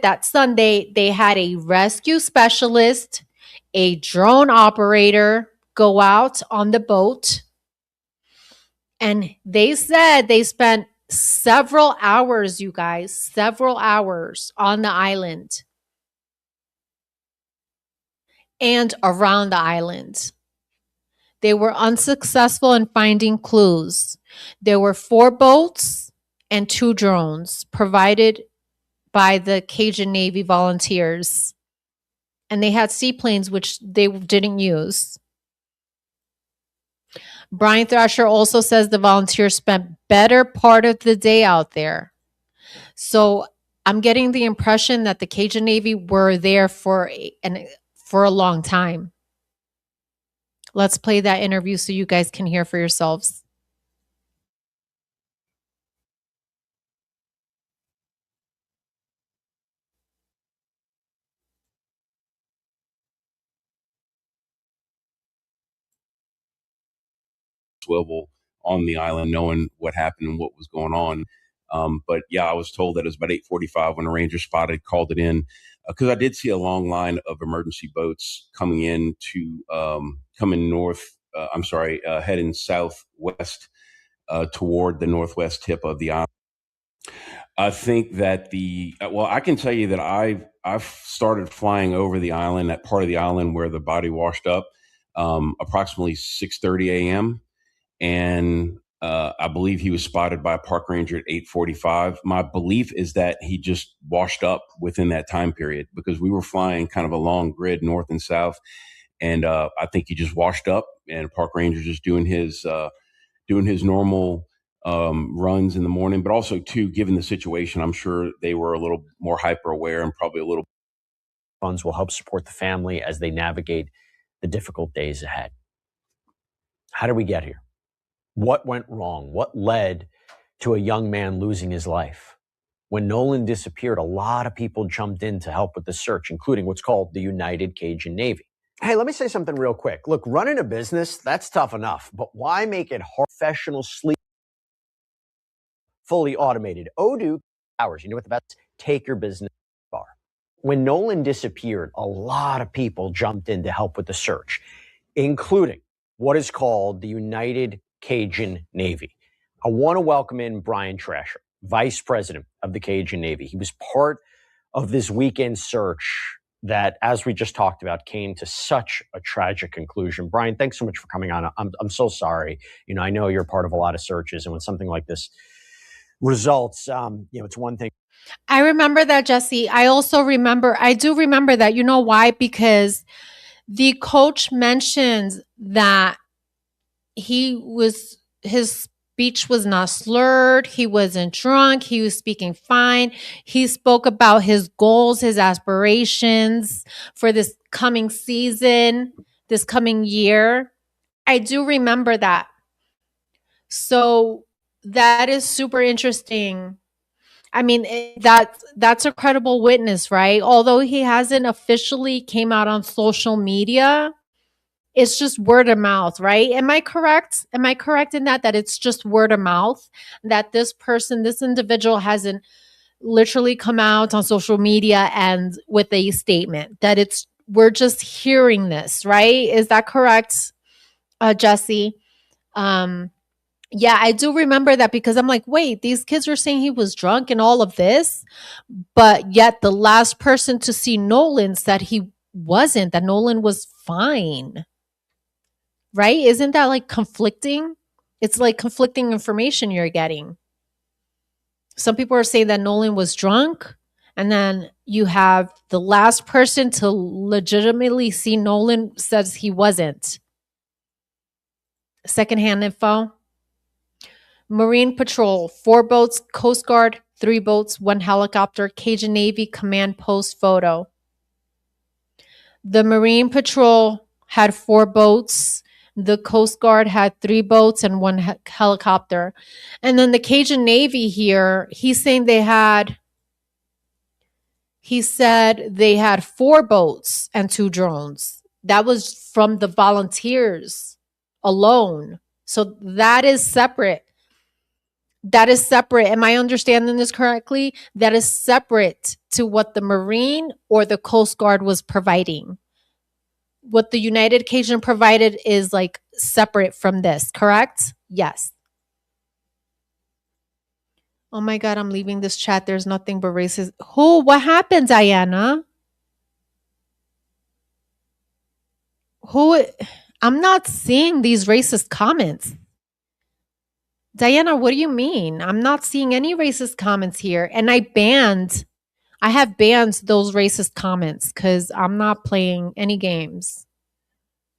that Sunday, they had a rescue specialist, a drone operator go out on the boat. And they said they spent several hours, you guys, several hours on the island and around the island. They were unsuccessful in finding clues. There were 4 boats and 2 drones provided by the Cajun Navy volunteers. And they had seaplanes, which they didn't use. Brian Thrasher also says the volunteers spent better part of the day out there. So I'm getting the impression that the Cajun Navy were there for a long time. Let's play that interview so you guys can hear for yourselves. Swivel on the island, knowing what happened and what was going on. But yeah, I was told that it was about 8:45 when a ranger called it in, because I did see a long line of emergency boats coming north. Heading southwest toward the northwest tip of the island. I think that I can tell you that I've started flying over the island, that part of the island where the body washed up, approximately 6:30 a.m. And I believe he was spotted by a park ranger at 8:45. My belief is that he just washed up within that time period, because we were flying kind of a long grid north and south. And I think he just washed up, and park ranger just doing his normal runs in the morning. But also, too, given the situation, I'm sure they were a little more hyper aware and probably a little. Funds will help support the family as they navigate the difficult days ahead. How did we get here? What went wrong? What led to a young man losing his life. When Nolan disappeared, a lot of people jumped in to help with the search, including what's called the United Cajun Navy. Hey, let me say something real quick. Look, running a business, that's tough enough, but why make it hard? Professional sleep, fully automated. Odoo hours. You know what the best? Take your business far. When Nolan disappeared, a lot of people jumped in to help with the search, including what is called the United Cajun Navy. I want to welcome in Brian Trasher, Vice President of the Cajun Navy. He was part of this weekend search that, as we just talked about, came to such a tragic conclusion. Brian, thanks so much for coming on. I'm so sorry. You know, I know you're part of a lot of searches, and when something like this results, it's one thing. I remember that, Jesse. I do remember that. You know why? Because the coach mentions that his speech was not slurred. He wasn't drunk. He was speaking fine. He spoke about his goals, his aspirations for this coming season, this coming year. I do remember that. So that is super interesting. I mean, that's a credible witness, right? Although he hasn't officially came out on social media, it's just word of mouth, right? Am I correct? Am I correct in that it's just word of mouth, that this individual hasn't literally come out on social media and with a statement, that we're just hearing this, right? Is that correct, Jesse? Yeah, I do remember that, because I'm like, wait, these kids were saying he was drunk and all of this, but yet the last person to see Nolan said he wasn't, that Nolan was fine. Right? Isn't that like conflicting? It's like conflicting information you're getting. Some people are saying that Nolan was drunk, and then you have the last person to legitimately see Nolan says he wasn't. Secondhand info. Marine Patrol, 4 boats, Coast Guard, 3 boats, 1 helicopter, Cajun Navy command post photo. The Marine Patrol had 4 boats. The Coast Guard had 3 boats and 1 helicopter. And then the Cajun Navy here, he said they had 4 boats and 2 drones. That was from the volunteers alone. So that is separate. That is separate. Am I understanding this correctly? That is separate to what the Marine or the Coast Guard was providing. What the United Cajun provided is like separate from this, correct? Yes. Oh my God, I'm leaving this chat. There's nothing but racist. Who? What happened, Diana? Who? I'm not seeing these racist comments. Diana, what do you mean? I'm not seeing any racist comments here. And I have banned those racist comments because I'm not playing any games.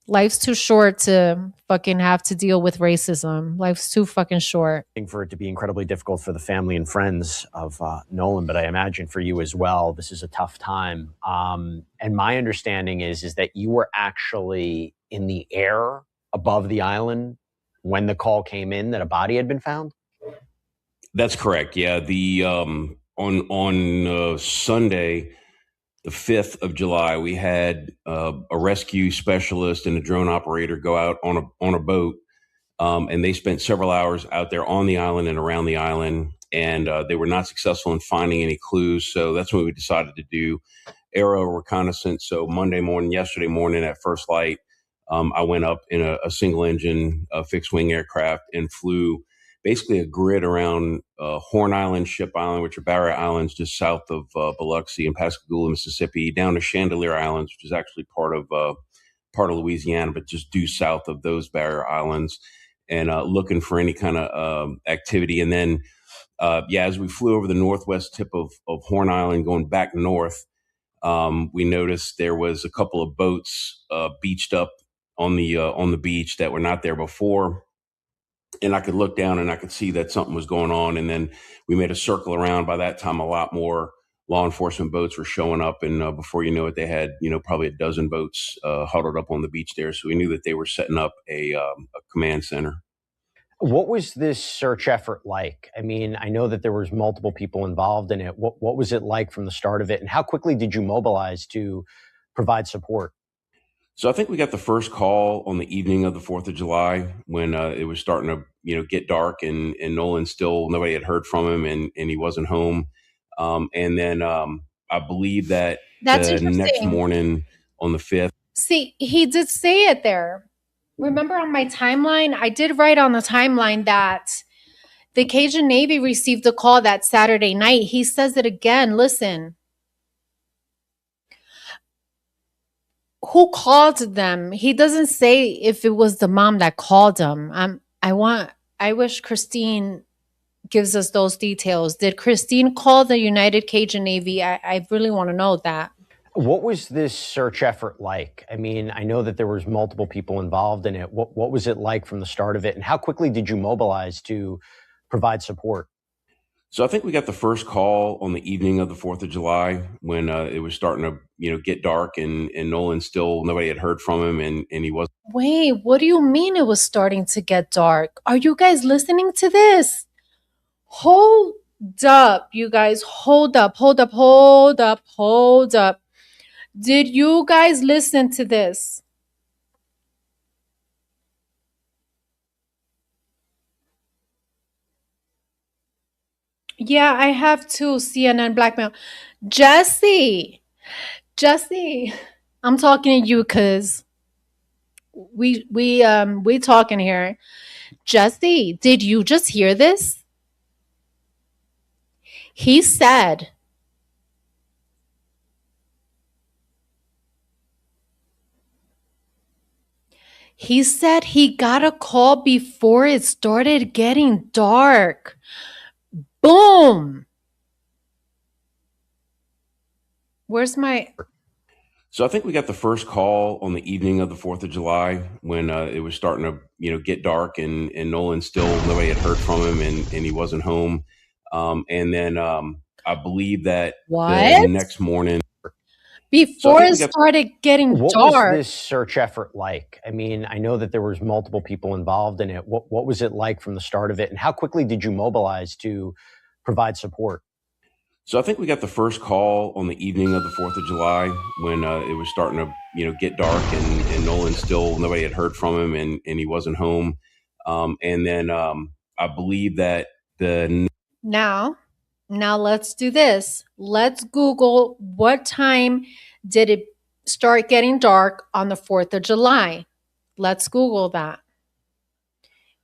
Life's too short to fucking have to deal with racism. Life's too fucking short. For it to be incredibly difficult for the family and friends of Nolan, but I imagine for you as well, this is a tough time. And my understanding is that you were actually in the air above the island when the call came in that a body had been found? That's correct. Yeah. The on Sunday, the 5th of July, we had a rescue specialist and a drone operator go out on a boat, and they spent several hours out there on the island and around the island, and they were not successful in finding any clues. So that's when we decided to do aerial reconnaissance. So yesterday morning at first light, I went up in a single engine fixed wing aircraft and flew basically a grid around Horn Island, Ship Island, which are barrier islands just south of Biloxi and Pascagoula, Mississippi, down to Chandelier Islands, which is actually part of Louisiana, but just due south of those barrier islands, and looking for any kind of activity. And then, as we flew over the northwest tip of Horn Island, going back north, we noticed there was a couple of boats beached up on the beach that were not there before. And I could look down and I could see that something was going on. And then we made a circle around. By that time, a lot more law enforcement boats were showing up. And before you know it, they had, probably a dozen boats huddled up on the beach there. So we knew that they were setting up a command center. What was this search effort like? I mean, I know that there was multiple people involved in it. What was it like from the start of it, and how quickly did you mobilize to provide support? So I think we got the first call on the evening of the 4th of July when it was starting to, get dark, and Nolan still, nobody had heard from him, and he wasn't home. And then I believe that That's the next interesting. morning on the 5th. See, he did say it there. Remember on my timeline, I did write on the timeline that the Cajun Navy received a call that Saturday night. He says it again. Listen, who called them? He doesn't say if it was the mom that called him. I wish Christine gives us those details. Did Christine call the United Cajun Navy? I really want to know that. What was this search effort like? I mean, I know that there was multiple people involved in it. What was it like from the start of it, and how quickly did you mobilize to provide support? So I think we got the first call on the evening of the 4th of July when it was starting to, get dark, and Nolan still, nobody had heard from him, and he wasn't. Wait, what do you mean it was starting to get dark? Are you guys listening to this? Hold up, you guys. Hold up, hold up, hold up, hold up. Did you guys listen to this? Yeah, I have too. CNN blackmail. Jesse, I'm talking to you because we talking here. Jesse, did you just hear this? He said he got a call before it started getting dark. Boom. Where's my So I think we got the first call on the evening of the 4th of July when it was starting to, get dark, and Nolan still, nobody had heard from him, and he wasn't home. And then I believe that the what? next morning. Before it started getting What dark. was this search effort like? I mean, I know that there was multiple people involved in it. What was it like from the start of it, and how quickly did you mobilize to provide support? So I think we got the first call on the evening of the 4th of July when it was starting to, get dark, and Nolan still, nobody had heard from him, and he wasn't home. And then I believe that Now let's do this. Let's Google what time did it start getting dark on the 4th of July. Let's Google that.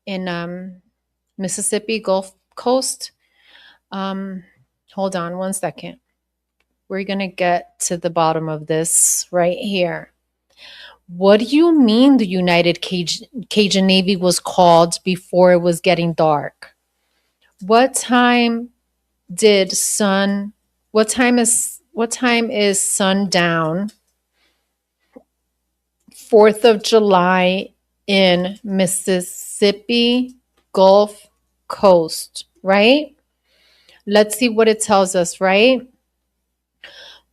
In Mississippi Gulf Coast. Hold on one second. We're going to get to the bottom of this right here. What do you mean the United Cajun Navy was called before it was getting dark? What time is sundown 4th of July in Mississippi Gulf Coast, right? Let's see what it tells us, right?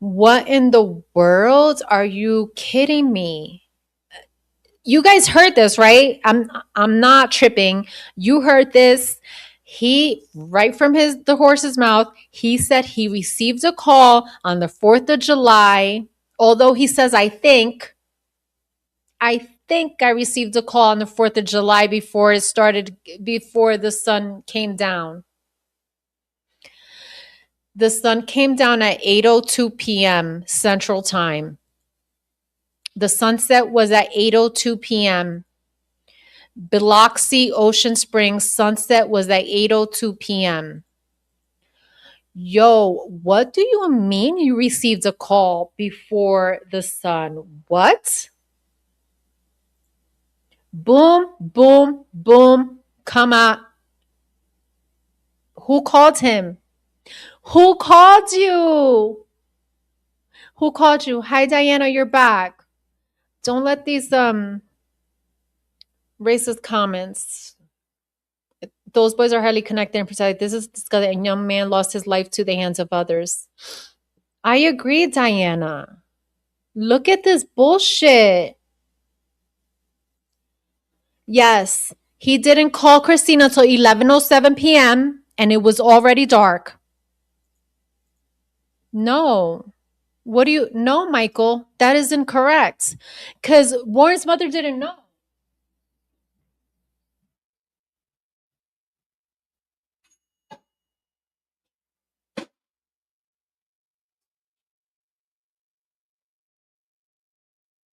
What in the world? Are you kidding me? You guys heard this, right? I'm not tripping. You heard this. He, right from the horse's mouth, he said he received a call on the 4th of July. Although he says, I think I received a call on the 4th of July before the sun came down. The sun came down at 8:02 p.m. Central Time. The sunset was at 8:02 p.m. Biloxi, Ocean Springs, sunset was at 8:02 p.m. Yo, what do you mean you received a call before the sun? What? Boom, boom, boom, come out. Who called him? Who called you? Who called you? Hi, Diana, you're back. Don't let these racist comments. Those boys are highly connected and protected. This is disgusting. A young man lost his life to the hands of others. I agree, Diana. Look at this bullshit. Yes, He didn't call Christina until 11:07 p.m. and it was already dark. No. What do you No, Michael, that is incorrect. Cuz Warren's mother didn't know.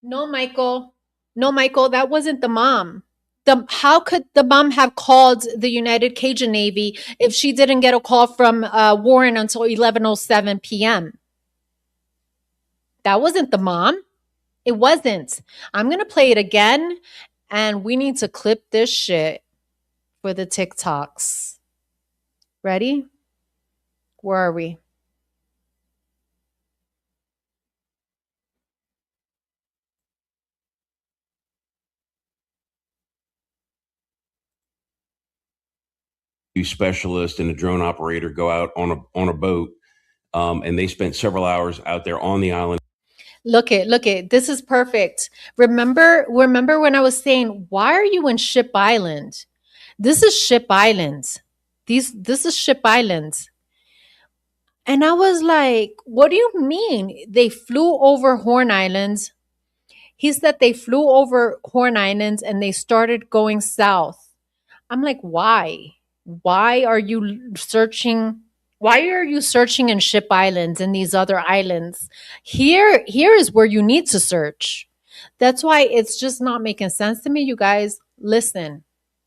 No, Michael. No, Michael, that wasn't the mom. How could the mom have called the United Cajun Navy if she didn't get a call from Warren until 11:07 p.m.? That wasn't the mom. It wasn't. I'm going to play it again, and we need to clip this shit for the TikToks. Ready? Where are we? Specialist and a drone operator go out on a boat, and they spent several hours out there on the island. Look it. This is perfect. Remember when I was saying, why are you in Ship Island? This is Ship Island. This is Ship Island. And I was like, what do you mean? They flew over Horn Islands. He said they flew over Horn Islands and they started going south. I'm like, why? Why are you searching? Why are you searching in Ship Islands and these other islands? Here is where you need to search. That's why it's just not making sense to me, you guys. Listen.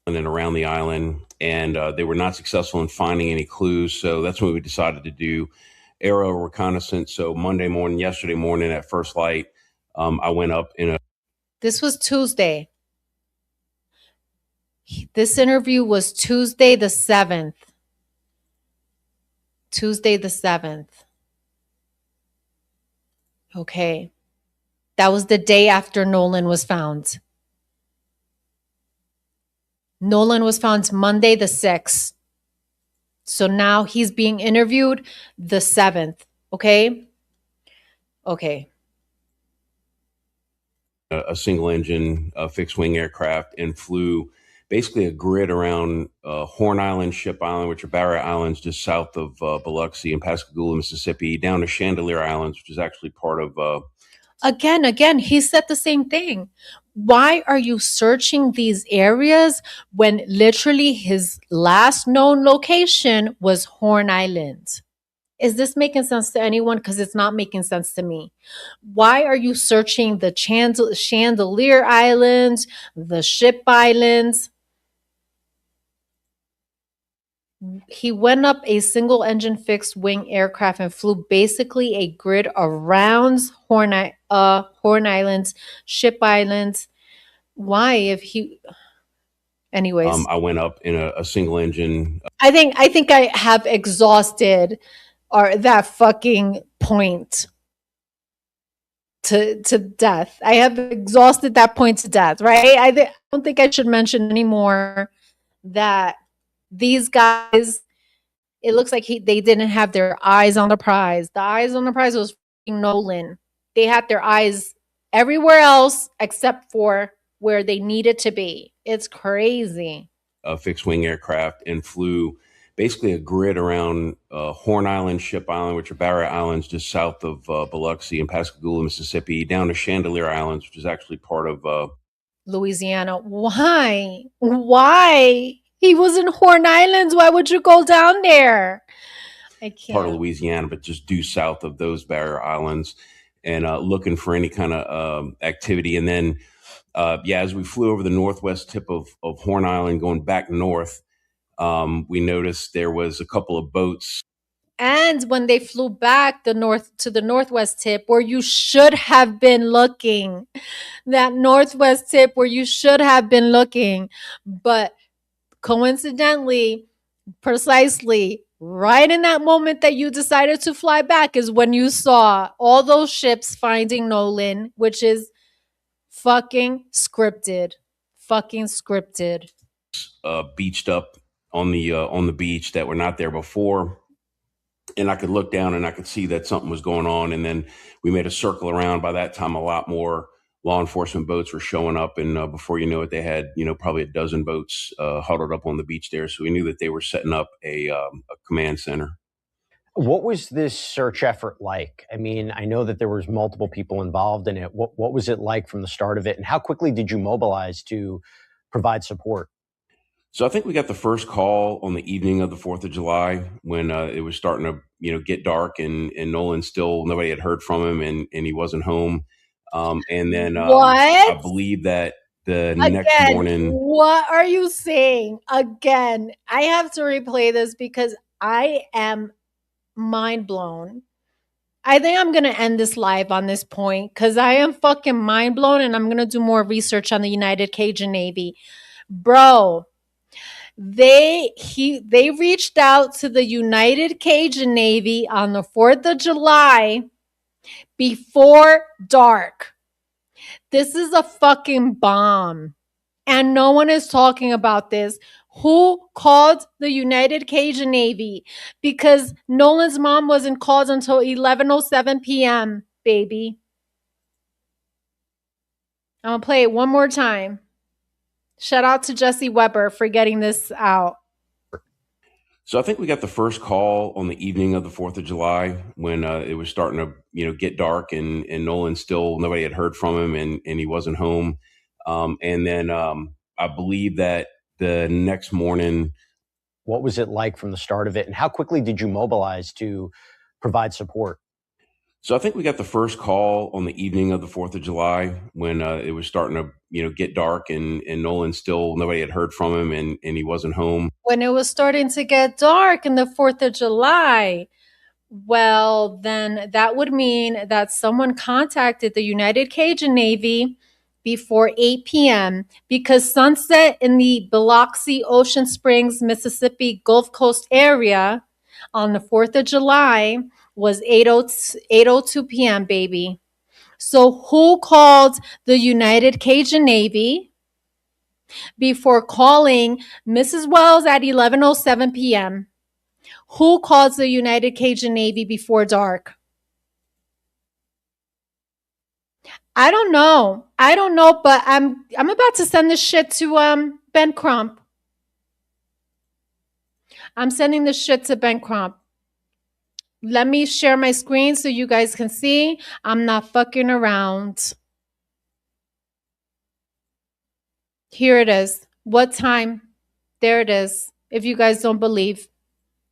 And then around the island, and they were not successful in finding any clues. So that's when we decided to do aerial reconnaissance. So yesterday morning at first light, I went up in a. This was Tuesday. This interview was Tuesday the 7th. Tuesday the 7th. Okay. That was the day after Nolan was found. Nolan was found Monday the 6th. So now he's being interviewed the 7th. Okay? Okay. A single engine, fixed wing aircraft, and flew basically a grid around Horn Island, Ship Island, which are Barrier Islands just south of Biloxi and Pascagoula, Mississippi, down to Chandelier Islands, which is actually part of. Again, he said the same thing. Why are you searching these areas when literally his last known location was Horn Island? Is this making sense to anyone? Because it's not making sense to me. Why are you searching the Chandelier Islands, the Ship Islands? He went up a single engine fixed wing aircraft and flew basically a grid around Horn Islands, Ship Islands. Why, if he? Anyways, I went up in a single engine. I think I have exhausted that fucking point to death. I have exhausted that point to death, right? I don't think I should mention anymore that these guys, it looks like they didn't have their eyes on the prize. The eyes on the prize was Nolan. They had their eyes everywhere else except for where they needed to be. It's crazy. A fixed wing aircraft and flew basically a grid around Horn Island, Ship Island, which are Barrier Islands just south of Biloxi and Pascagoula, Mississippi, down to Chandelier Islands, which is actually part of Louisiana. Why? He was in Horn Islands. Why would you go down there? I can't. Part of Louisiana, but just due south of those Barrier Islands, and looking for any kind of activity. And then, as we flew over the northwest tip of Horn Island, going back north, we noticed there was a couple of boats. And when they flew back to the northwest tip, where you should have been looking, that northwest tip where you should have been looking, but coincidentally, precisely right in that moment that you decided to fly back is when you saw all those ships finding Nolan, which is fucking scripted. Fucking scripted. Beached up on the beach that were not there before. And I could look down and I could see that something was going on. And then we made a circle around. By that time, a lot more law enforcement boats were showing up, and before you know it, they had probably a dozen boats huddled up on the beach there. So we knew that they were setting up a command center. What was this search effort like? I mean, I know that there was multiple people involved in it. What was it like from the start of it, and how quickly did you mobilize to provide support? So I think we got the first call on the evening of the 4th of July when it was starting to get dark, and Nolan still, nobody had heard from him, and he wasn't home. And then I believe that the next morning. What are you saying? Again, I have to replay this because I am mind blown. I think I'm going to end this live on this point because I am fucking mind blown, and I'm going to do more research on the United Cajun Navy. Bro, they reached out to the United Cajun Navy on the 4th of July before dark. This is a fucking bomb. And no one is talking about this. Who called the United Cajun Navy? Because Nolan's mom wasn't called until 11:07 p.m., baby. I'm going to play it one more time. Shout out to Jesse Weber for getting this out. So I think we got the first call on the evening of the 4th of July when it was starting to get dark, and Nolan still, nobody had heard from him, and he wasn't home. And then I believe that the next morning. What was it like from the start of it, and how quickly did you mobilize to provide support? So I think we got the first call on the evening of the 4th of July when it was starting to get dark, and Nolan still, nobody had heard from him, and he wasn't home. When it was starting to get dark in the 4th of July, well, then that would mean that someone contacted the United Cajun Navy before 8 p.m. because sunset in the Biloxi, Ocean Springs, Mississippi Gulf Coast area on the 4th of July was 8:02 p.m., baby. So who called the United Cajun Navy before calling Mrs. Wells at 11:07 p.m.? Who calls the United Cajun Navy before dark? I don't know, but I'm about to send this shit to Ben Crump. I'm sending this shit to Ben Crump. Let me share my screen so you guys can see. I'm not fucking around. Here it is. What time? There it is. If you guys don't believe,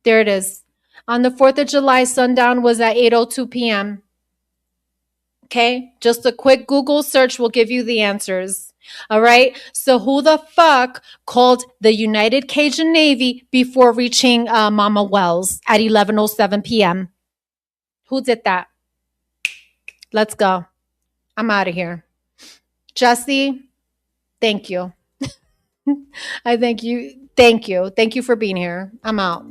there it is. On the 4th of July, sundown was at 8:02 p.m. Okay, just a quick Google search will give you the answers. All right, so who the fuck called the United Cajun Navy before reaching Mama Wells at 11:07 p.m.? Who did that? Let's go. I'm out of here. Jesse, thank you. I thank you. Thank you. Thank you for being here. I'm out.